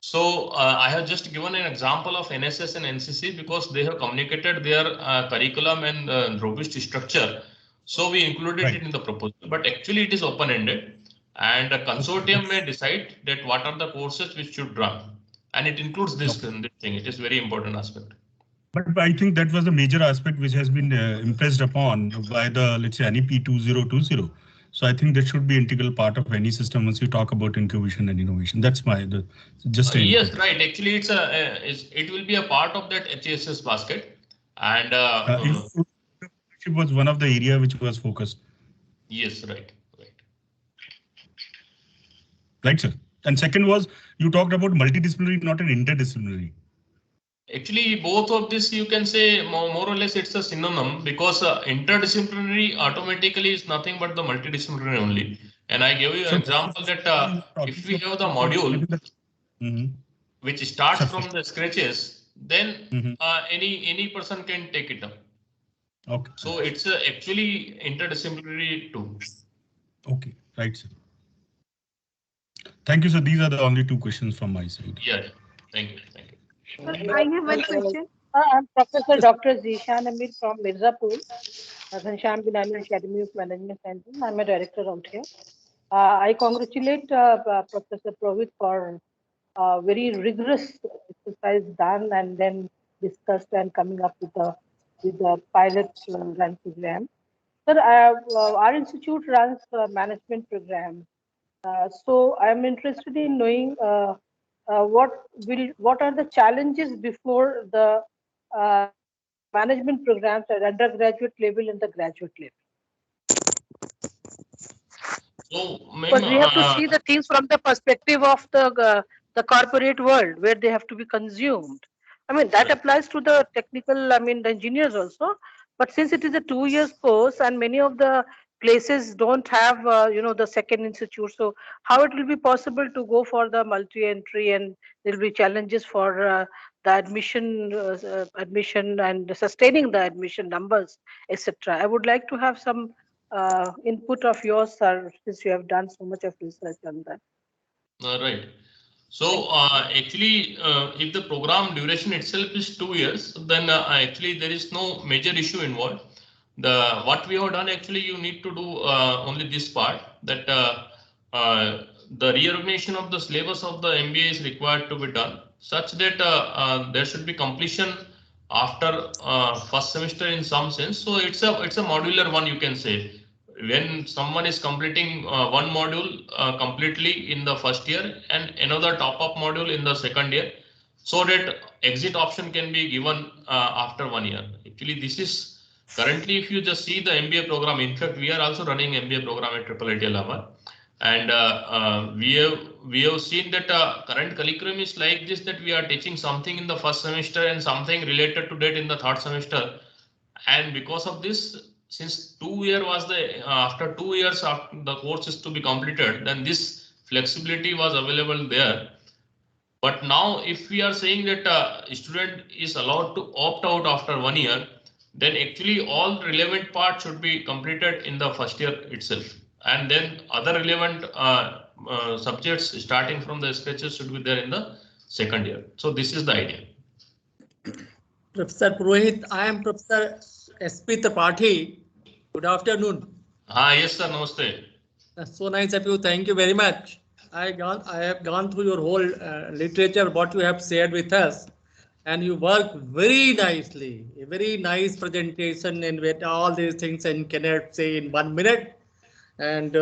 So I have just given an example of NSS and NCC because they have communicated their curriculum and robust structure. So we included it in the proposal, but actually it is open-ended, and a consortium may decide that what are the courses which should run, and it includes this thing. It is very important aspect. But I think that was a major aspect which has been impressed upon by the, let's say, NEP 2020. So I think that should be integral part of any system once you talk about incubation and innovation. That's my just yes, right. Actually, it will be a part of that HESS basket, and it was one of the area which was focused. Yes, right. Right, sir. And second was you talked about multidisciplinary, not an interdisciplinary. Actually, both of this you can say more or less it's a synonym because interdisciplinary automatically is nothing but the multidisciplinary only. And I gave you an example that if we have the module which starts from the scratches, then any person can take it up. Okay. So it's actually interdisciplinary too. Okay, right, sir. Thank you, sir. These are the only two questions from my side. Yeah, thank you. I have one question. I'm Professor Dr. Zishan Amir from Mirzapur, Ghanshyam Binani Academy of Management Center. I'm a director out here. I congratulate Professor Provit for very rigorous exercise done and then discussed and coming up with the pilot run program. Sir, our institute runs a management program. So I'm interested in knowing what are the challenges before the management programs at undergraduate level and the graduate level. So, because we have to see the things from the perspective of the corporate world where they have to be consumed. I mean, that applies to the technical, I mean, the engineers also. But since it is a 2 years course and many of the places don't have, the second institute, so how it will be possible to go for the multi-entry, and there will be challenges for the admission and sustaining the admission numbers, etc. I would like to have some input of yours, sir, since you have done so much of research on that. Right. So actually, if the program duration itself is 2 years, then actually there is no major issue involved. What we have done actually, you need to do only this part, that the reorganization of the syllabus of the MBA is required to be done, such that there should be completion after first semester in some sense. So it's a modular one, you can say. When someone is completing one module completely in the first year and another top-up module in the second year, so that exit option can be given after 1 year. Actually, this is currently, if you just see the MBA program, in fact, we are also running MBA program at IIIT Alabama, and we have seen that current curriculum is like this, that we are teaching something in the first semester and something related to that in the third semester, and because of this, since 2 year was the after 2 years after the course is to be completed, then this flexibility was available there. But now if we are saying that a student is allowed to opt out after 1 year, then actually all relevant parts should be completed in the first year itself, and then other relevant subjects starting from the sketches should be there in the second year. So this is the idea. Professor Purohit, I am Professor SP Tripathi. Good afternoon. Yes, sir. Namaste. That's so nice of you. Thank you very much. I have gone through your whole literature, what you have shared with us, and you work very nicely. A very nice presentation, and with all these things and cannot say in 1 minute, and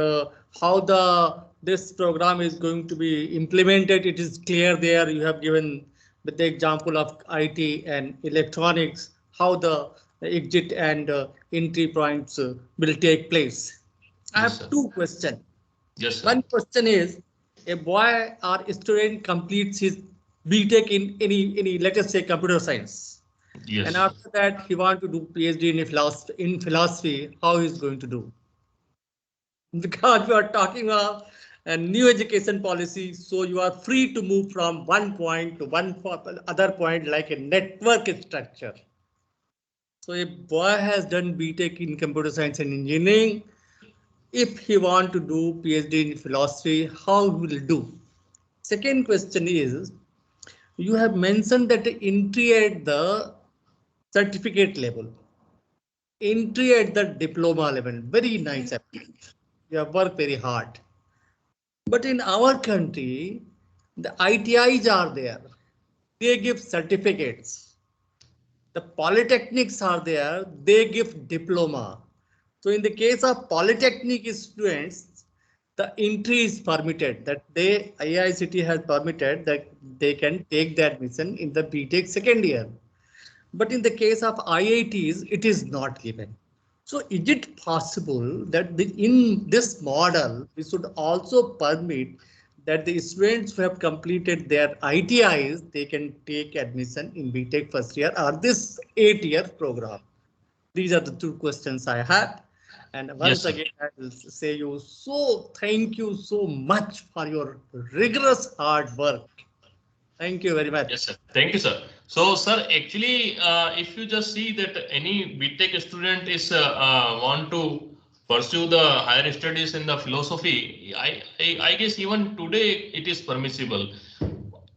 how this program is going to be implemented. It is clear there. You have given with the example of IT and electronics, how the exit and entry points will take place. I have two questions. Yes, sir. One question is, a boy or a student completes his BTech in any let us say computer science. Yes. And after that he wants to do PhD in philosophy, how he is going to do? Because we are talking about and new education policy. So you are free to move from one point to other point like a network structure. So a boy has done BTech in computer science and engineering. If he want to do PhD in philosophy, how he will do? Second question is, you have mentioned that entry at the certificate level, entry at the diploma level, very nice. You have worked very hard. But in our country, the ITIs are there. They give certificates. The polytechnics are there. They give diploma. So in the case of polytechnic students, the entry is permitted, that IICT has permitted that they can take the admission in the BTech second year. But in the case of IITs, it is not given. So is it possible that in this model, we should also permit that the students who have completed their ITIs, they can take admission in BTech first year or this 8-year program? These are the two questions I had. And once again, I will say you thank you so much for your rigorous hard work. Thank you very much. Yes, sir. Thank you, sir. So, sir, actually, if you just see that any BTech student is want to pursue the higher studies in the philosophy, I guess even today it is permissible.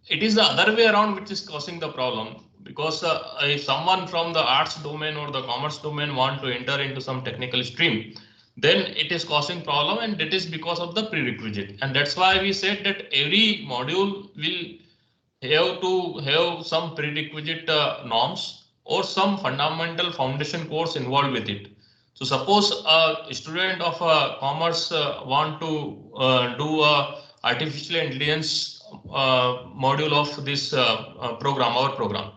It is the other way around which is causing the problem, because if someone from the arts domain or the commerce domain want to enter into some technical stream, then it is causing problem, and it is because of the prerequisite. And that's why we said that every module will have to have some prerequisite norms or some fundamental foundation course involved with it. So suppose a student of commerce want to do a artificial intelligence module of this program, our program,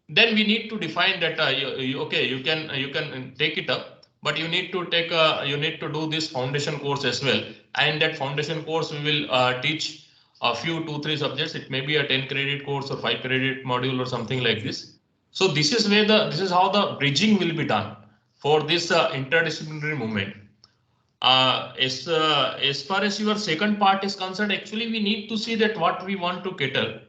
then we need to define that okay, you can take it up, but you need to take you need to do this foundation course as well. And that foundation course we will teach a few 2-3 subjects. It may be a 10 credit course or 5 credit module or something like this. So this is where this is how the bridging will be done for this interdisciplinary movement. As far as your second part is concerned, actually we need to see that what we want to cater.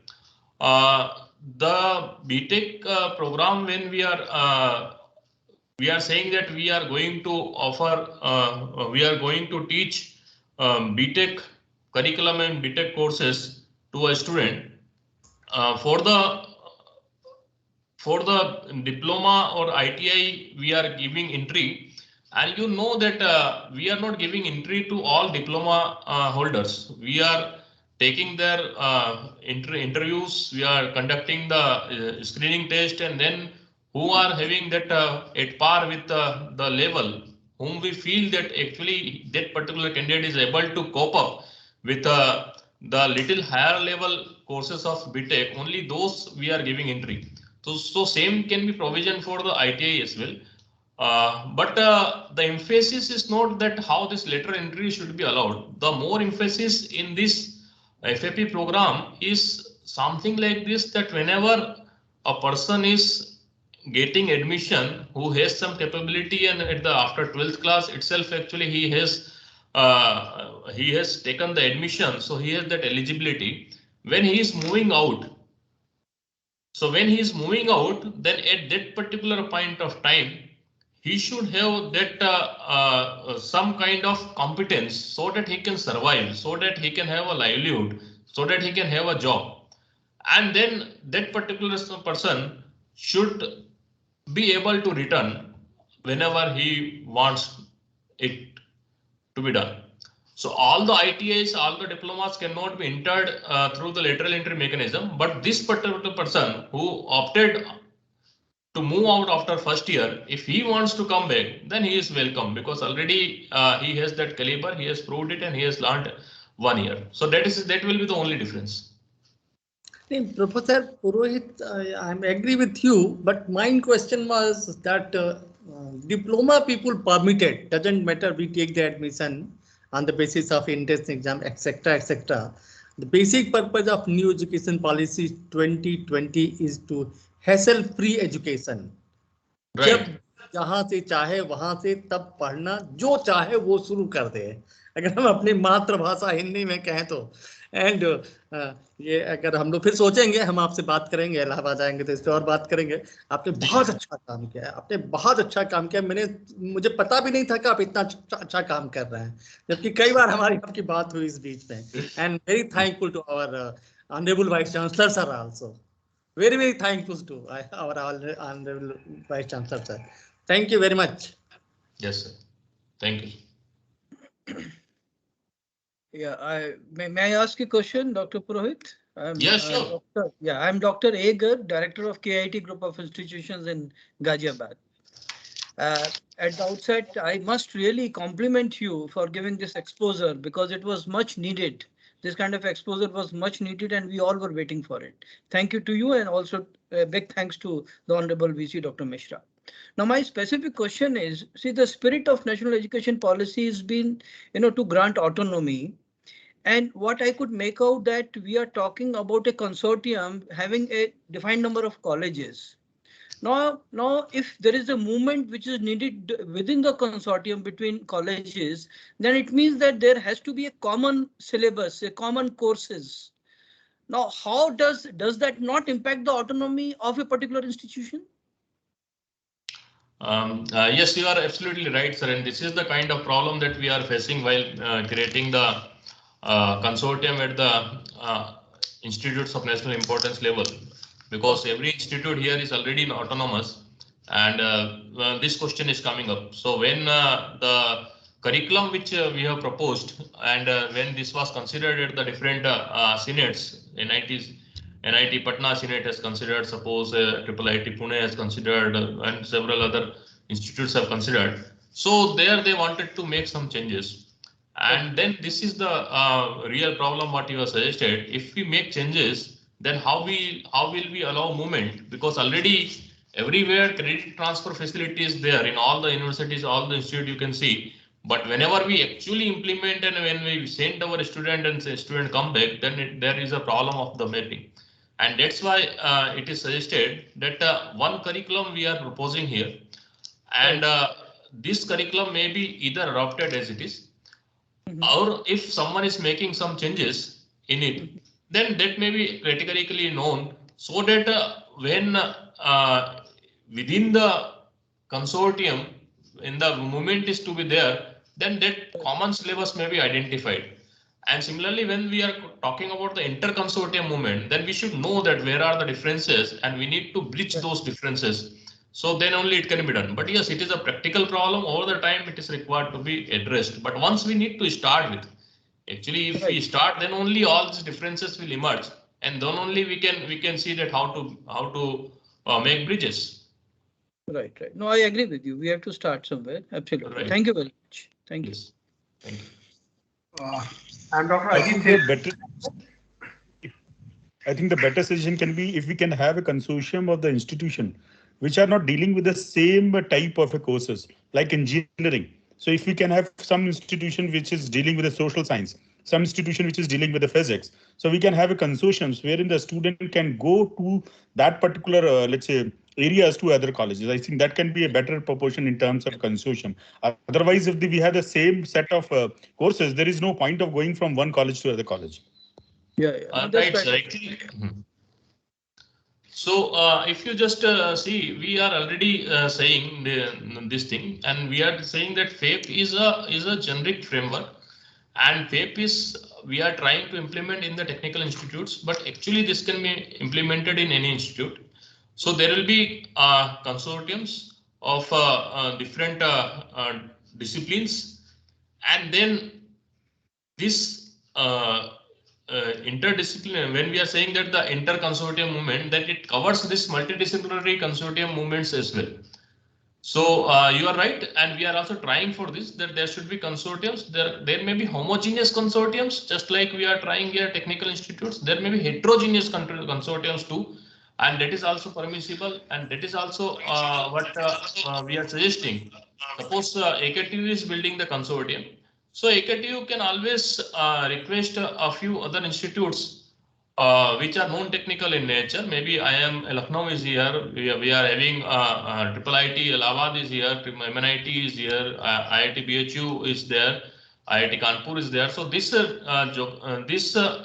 The BTech program, when we are saying that we are going to offer, we are going to teach BTech curriculum and BTech courses to a student. For the diploma or ITI, we are giving entry, and you know that we are not giving entry to all diploma holders. We are taking their interviews, we are conducting the screening test, and then who are having that at par with the level, whom we feel that actually that particular candidate is able to cope up with the little higher level courses of BTech, only those we are giving entry. So same can be provision for the ITI as well. But the emphasis is not that how this lateral entry should be allowed. The more emphasis in this FAP program is something like this, that whenever a person is getting admission who has some capability, and at the after 12th class itself, actually he has taken the admission, so he has that eligibility. When he is moving out, so when he is moving out, then at that particular point of time, he should have that some kind of competence so that he can survive, so that he can have a livelihood, so that he can have a job. And then that particular person should be able to return whenever he wants it to be done. So all the ITIs, all the diplomas cannot be entered through the lateral entry mechanism, but this particular person who opted to move out after first year, if he wants to come back, then he is welcome, because already he has that caliber, he has proved it, and he has learned 1 year. So that will be the only difference. Professor Purohit, I agree with you, but my question was that diploma people permitted, doesn't matter, we take the admission on the basis of entrance exam, etc., etc. The basic purpose of new education policy 2020 is to hassle free education. Right. जब जहां से चाहे वहां से तब पढ़ना, जो चाहे वो शुरू कर दे, अगर हम अपनी मातृभाषा हिंदी में कहें तो। एंड ये अगर हम लोग फिर सोचेंगे, हम आपसे बात करेंगे, इलाहाबाद आएंगे तो इस पर और बात करेंगे। आपने बहुत अच्छा काम किया है, आपने बहुत अच्छा काम किया। मुझे पता भी नहीं था कि आप इतना अच्छा काम कर रहे हैं, जबकि कई बार हमारी आपकी बात हुई इस बीच में। And very thankful to our honourable vice chancellor sir also, very thankful to our honorable vice chancellor sir. Thank you very much. Yes sir, thank you. Yeah, may I ask a question, Dr. Purohit? Yeah, sure. I'm Dr. Agar, Director of KIT Group of Institutions in Ghaziabad. At the outset, I must really compliment you for giving this exposure, because it was much needed. This kind of exposure was much needed and we all were waiting for it. Thank you to you, and also a big thanks to the Honorable VC Dr. Mishra. Now, my specific question is, see, the spirit of national education policy has been, to grant autonomy. And what I could make out that we are talking about a consortium having a defined number of colleges. Now, if there is a movement which is needed within the consortium between colleges, then it means that there has to be a common syllabus, a common courses. Now, how does that not impact the autonomy of a particular institution? Yes, you are absolutely right, sir. And this is the kind of problem that we are facing while creating the consortium at the institutes of national importance level, because every institute here is already autonomous, and this question is coming up. So when the curriculum which we have proposed, and when this was considered at the different senates, NIT Patna Senate has considered, suppose IIIT Pune has considered, and several other institutes have considered. So there they wanted to make some changes. And then this is the real problem what you have suggested. If we make changes, then how will we allow movement? Because already everywhere credit transfer facility is there in all the universities, all the institute you can see. But whenever we actually implement and when we send our student and say student come back, then there is a problem of the mapping. And that's why it is suggested that one curriculum we are proposing here, and this curriculum may be either adopted as it is, or if someone is making some changes in it, then that may be categorically known, so that when within the consortium, in the movement is to be there, then that common syllabus may be identified. And similarly, when we are talking about the inter-consortium movement, then we should know that where are the differences, and we need to bridge those differences. So then only it can be done. But yes, it is a practical problem. Over the time, it is required to be addressed. But once we need to start with, actually, if we start, then only all these differences will emerge, and then only we can see that how to make bridges. Right. No, I agree with you. We have to start somewhere. Absolutely. Right. Thank you very much. Thank you. Thank you. And Dr. I think the better suggestion can be if we can have a consortium of the institution which are not dealing with the same type of courses like engineering. So if we can have some institution which is dealing with the social science, some institution which is dealing with the physics, so we can have a consortiums wherein the student can go to that particular, let's say, areas to other colleges. I think that can be a better proportion in terms of consortium. Otherwise, if we have the same set of courses, there is no point of going from one college to other college. Yeah. Right, sir. Actually, so if you just see, we are already saying this thing, and we are saying that FAP is a generic framework, and FAP is we are trying to implement in the technical institutes, but actually this can be implemented in any institute. So there will be consortiums of different disciplines, and then this interdisciplinary, when we are saying that the inter-consortium movement, that it covers this multidisciplinary consortium movements as well. So you are right, and we are also trying for this, that there should be consortiums. There may be homogeneous consortiums, just like we are trying here technical institutes. There may be heterogeneous consortiums too, and that is also permissible, and that is also what we are suggesting. Suppose AKTU is building the consortium, so AKTU can always request a few other institutes which are non-technical in nature. Maybe Lucknow is here. We are having IIIT Allahabad is here. MNIT is here. IIT BHU is there. IIT Kanpur is there. So these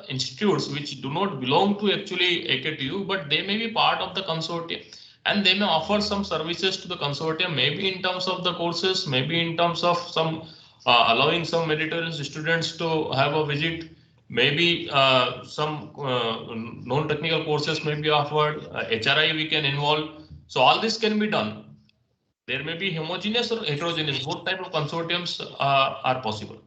institutes which do not belong to actually AKTU, but they may be part of the consortium, and they may offer some services to the consortium, maybe in terms of the courses, maybe in terms of some allowing some Mediterranean students to have a visit, maybe some non-technical courses may be offered, HRI we can involve. So all this can be done. There may be homogeneous or heterogeneous, both type of consortiums are possible.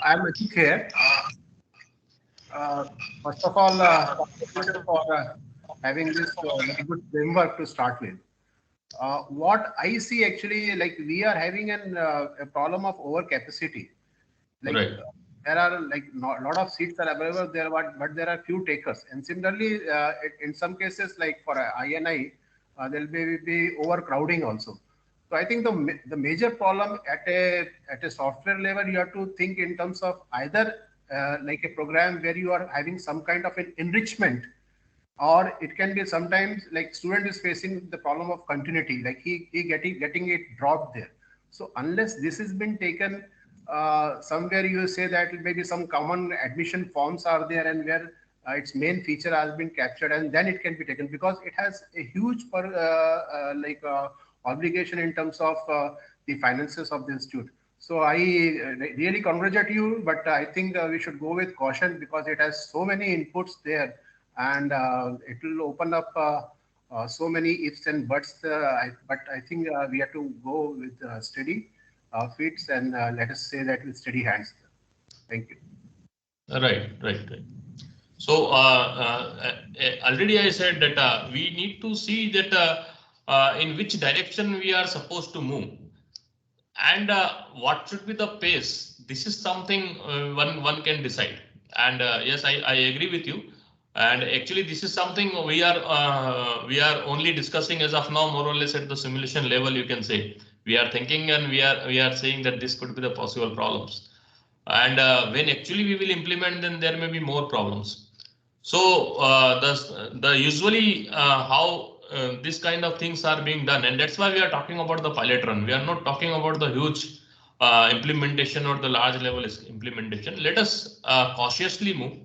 I'm Atik here. First of all, congratulations for having this very good framework to start with. What I see actually, like we are having a problem of overcapacity. Like Right. there are like a lot of seats are available there, but there are few takers. And similarly, in some cases, like for INI, there will be overcrowding also. So I think the major problem at a software level, you have to think in terms of either like a program where you are having some kind of an enrichment, or it can be sometimes like student is facing the problem of continuity, like he getting it dropped there. So unless this has been taken somewhere, you say that maybe some common admission forms are there and where its main feature has been captured, and then it can be taken, because it has a huge obligation in terms of the finances of the institute. So I really congratulate you, but I think we should go with caution because it has so many inputs there, and it will open up so many ifs and buts. But I think we have to go with steady feet, and let us say that with steady hands. Thank you. Right. So already I said that we need to see that in which direction we are supposed to move, and what should be the pace. This is something one can decide. And yes, I agree with you. And actually, this is something we are only discussing as of now, more or less at the simulation level. You can say we are thinking and we are saying that this could be the possible problems. And when actually we will implement, then there may be more problems. So the usually how this kind of things are being done, and that's why we are talking about the pilot run. We are not talking about the huge implementation or the large level implementation. Let us cautiously move.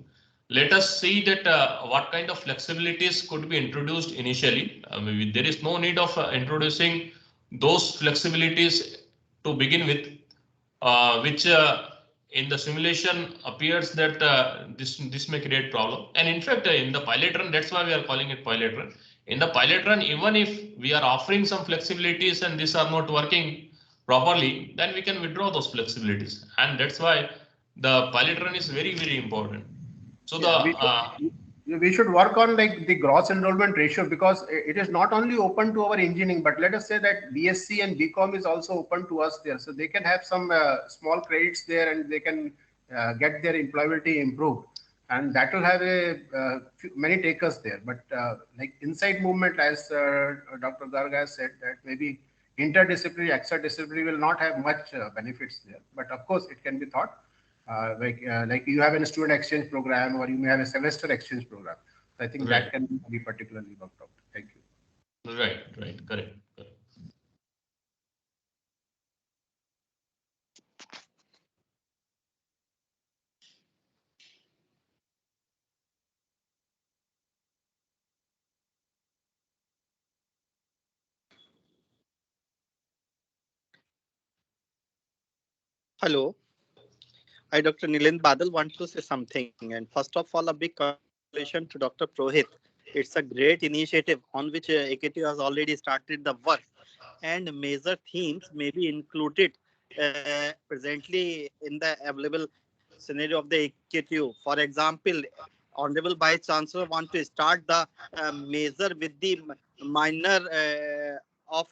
Let us see that what kind of flexibilities could be introduced initially. Maybe there is no need of introducing those flexibilities to begin with, which in the simulation appears that this may create problem. And in fact, in the pilot run, that's why we are calling it pilot run. In the pilot run, even if we are offering some flexibilities and these are not working properly, then we can withdraw those flexibilities. And that's why the pilot run is very important. So we should work on like the gross enrollment ratio, because it is not only open to our engineering, but let us say that BSc and BCom is also open to us there. So they can have some small credits there, and they can get their employability improved, and that will have many takers there. But like inside movement, as Dr. Garga said, that maybe interdisciplinary, extradisciplinary will not have much benefits there. But of course, it can be thought. Like you have a student exchange program, or you may have a semester exchange program. So I think that can be particularly worked out. Thank you. Right, correct. Hello, I, Dr. Nilend Badal, want to say something. And first of all, a big congratulations to Dr. Prohit. It's a great initiative on which AKT has already started the work, and major themes may be included presently in the available scenario of the AKTU. For example, Honorable Vice Chancellor want to start the major with the minor of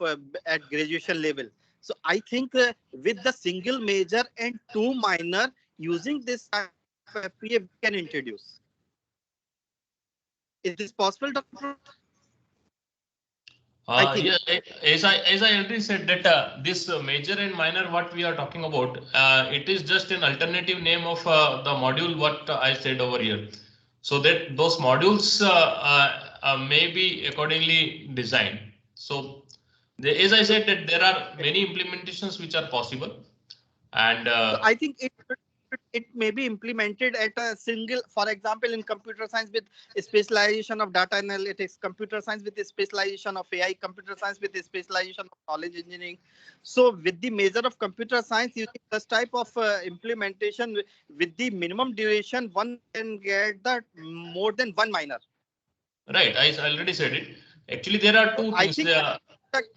at graduation level. So I think with the single major and two minor, using this type of FPA, we can introduce. Is this possible, Dr. Yeah, as I already said that this major and minor what we are talking about, it is just an alternative name of the module what I said over here. So that those modules may be accordingly designed. So as I said that there are many implementations which are possible, and So I think it may be implemented at a single, for example, in computer science with specialization of data analytics, computer science with specialization of AI, computer science with specialization of knowledge engineering. So with the measure of computer science, using this type of implementation with the minimum duration, one can get the more than one minor. right, I already said it. Actually, there are two I things. think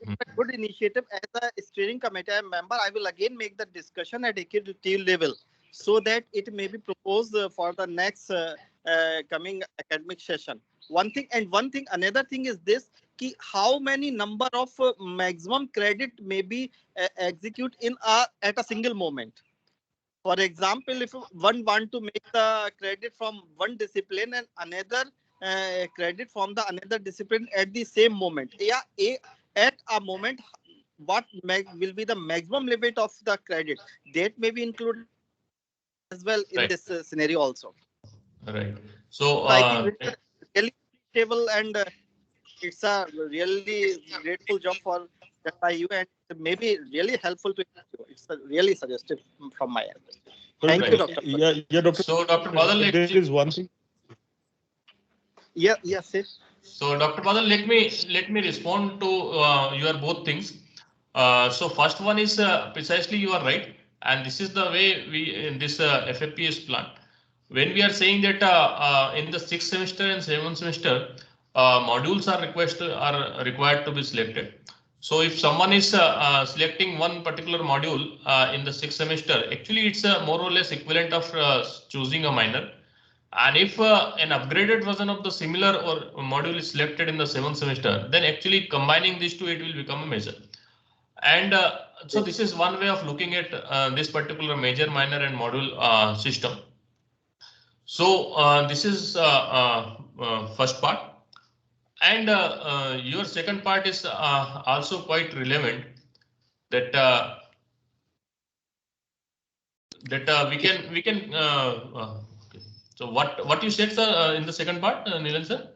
it's a good initiative. As a steering committee member, I will again make the discussion at executive level so that it may be proposed for the next coming academic session. One thing, another thing is this: how many number of maximum credit may be execute in at a single moment. For example, if one want to make the credit from one discipline and another credit from the another discipline at the same moment, at a moment, what will be the maximum limit of the credit that may be included as well in Right. this scenario also. Right. So I think it's really stable and it's a really grateful job for you and it may be really helpful to you. It's a really suggestive from my end. Thank you, Dr. Yeah, Dr. So, Dr. Badal, there is one thing. Yes, sir. So, Dr. Badal, let me respond to your both things. So, first one is precisely you are right, and this is the way we in this FAP is planned. When we are saying that in the 6th semester and 7th semester, modules are required to be selected. So, if someone is selecting one particular module in the 6th semester, actually it's more or less equivalent of choosing a minor. And if an upgraded version of the similar or module is selected in the 7th semester, then actually combining these two, it will become a major. And so this is one way of looking at this particular major, minor and module system. So this is first part. And your second part is also quite relevant that we can so what you said, sir, in the second part, Nilan sir?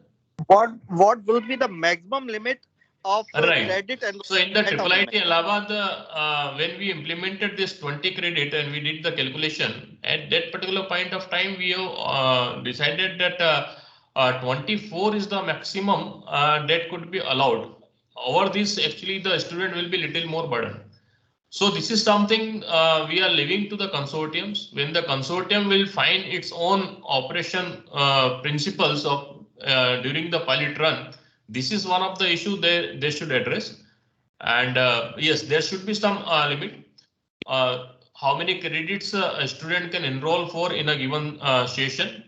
What will be the maximum limit of Right. credit? And so in the IIIT Allahabad, when we implemented this 20 credit and we did the calculation, at that particular point of time, we have decided that 24 is the maximum that could be allowed. Over this, actually, the student will be little more burdened. So this is something we are leaving to the consortiums. When the consortium will find its own operation principles of during the pilot run, this is one of the issues they should address. And yes, there should be some limit. How many credits a student can enroll for in a given session?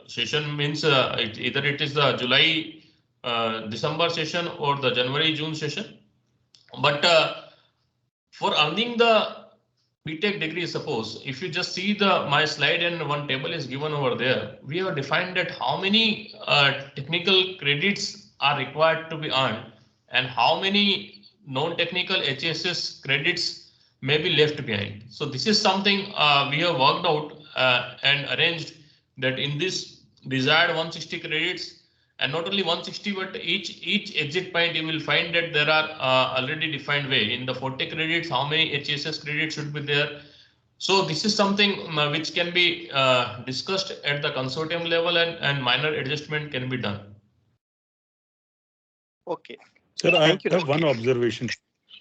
Session means either it is the July December session or the January June session. But for earning the BTech degree, suppose if you just see my slide and one table is given over there, we have defined that how many technical credits are required to be earned and how many non-technical HSS credits may be left behind. So this is something we have worked out and arranged that in this desired 160 credits, and not only 160, but each exit point you will find that there are already defined way in the 40 credits, how many HSS credits should be there. So this is something which can be discussed at the consortium level and minor adjustment can be done. Okay. Sir, I have one observation.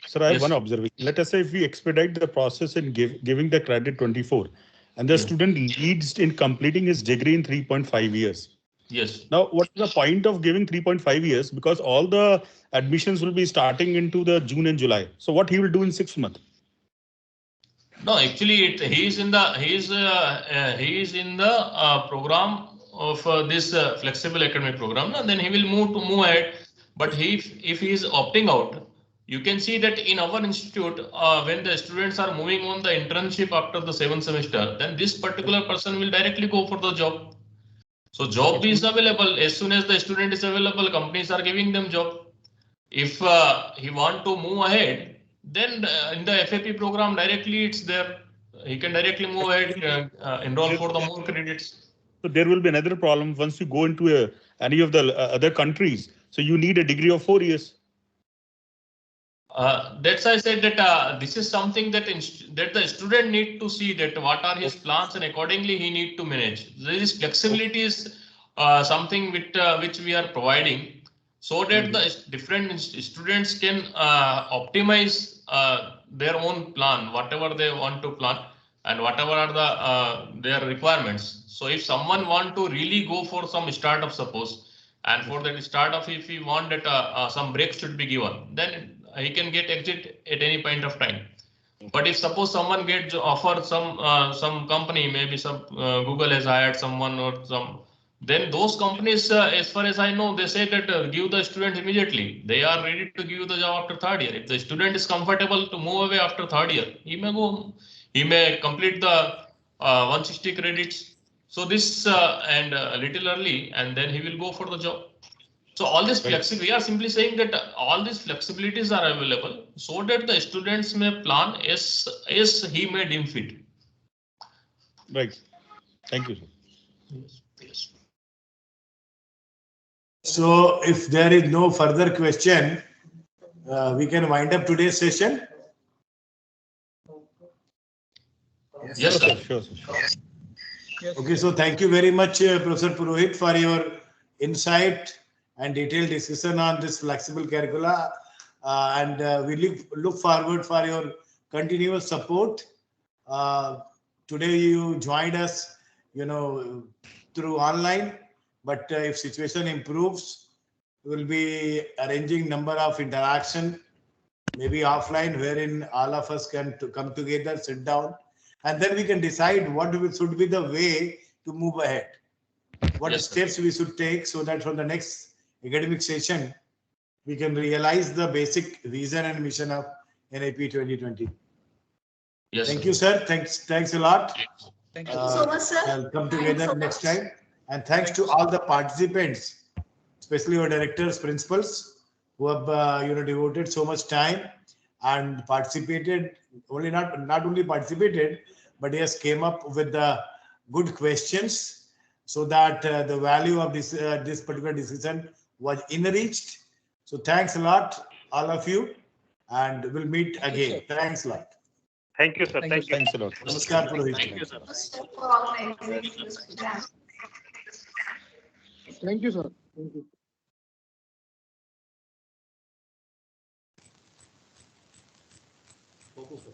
Sir, I have one observation. Let us say if we expedite the process in giving the credit 24 and the student leads in completing his degree in 3.5 years. Yes. Now, what is the point of giving 3.5 years? Because all the admissions will be starting into the June and July. So what he will do in 6 months? No, actually, he is in the program of this flexible academic program, and then he will move ahead. But if he is opting out, you can see that in our institute, when the students are moving on the internship after the 7th semester, then this particular person will directly go for the job. So job is available as soon as the student is available. Companies are giving them job. If he want to move ahead, then in the FAP program directly it's there. He can directly move ahead, enroll for the more credits. So there will be another problem once you go into any of the other countries. So you need a degree of 4 years. That's why I said that this is something that that the student need to see that what are his plans, and accordingly he need to manage. This flexibility is something which we are providing, so that the different students can optimize their own plan, whatever they want to plan, and whatever are the their requirements. So if someone want to really go for some startup, suppose, and for that startup, if we want that some break should be given, then he can get exit at any point of time. But if suppose someone gets offered some company, maybe some Google has hired someone or some, then those companies, as far as I know, they say that give the student immediately. They are ready to give the job after 3rd year. If the student is comfortable to move away after 3rd year, he may go, he may complete the 160 credits. So this and a little early, and then he will go for the job. So all this flexibility, we are simply saying that all these flexibilities are available so that the students may plan as he may deem fit. Right. Thank you, sir. Yes. So if there is no further question, we can wind up today's session. Yes, sir. Sure, sir. Yes. Okay, so thank you very much, Professor Purohit, for your insight and detailed discussion on this flexible curricula. And we look forward for your continuous support. Today you joined us, through online, but if situation improves, we will be arranging number of interaction, maybe offline, wherein all of us can come together, sit down, and then we can decide what should be the way to move ahead. What steps we should take so that from the next academic session, we can realize the basic vision and mission of NAP 2020. Yes. Thank you, sir. Thanks a lot. Thank you so much, sir. I'll come Thanks together so next much. time. And thanks to all the participants, especially our directors, principals, who have devoted so much time and participated. Not only participated, but yes, came up with the good questions, so that the value of this particular decision was enriched. So thanks a lot, all of you, and we'll meet again. Thanks a lot. Thank you, sir. Thank you. Thanks a lot. Namaskar, Purohit. Thank you, sir. For organizing this program. Thank you, sir. Thank you. Okay, sir.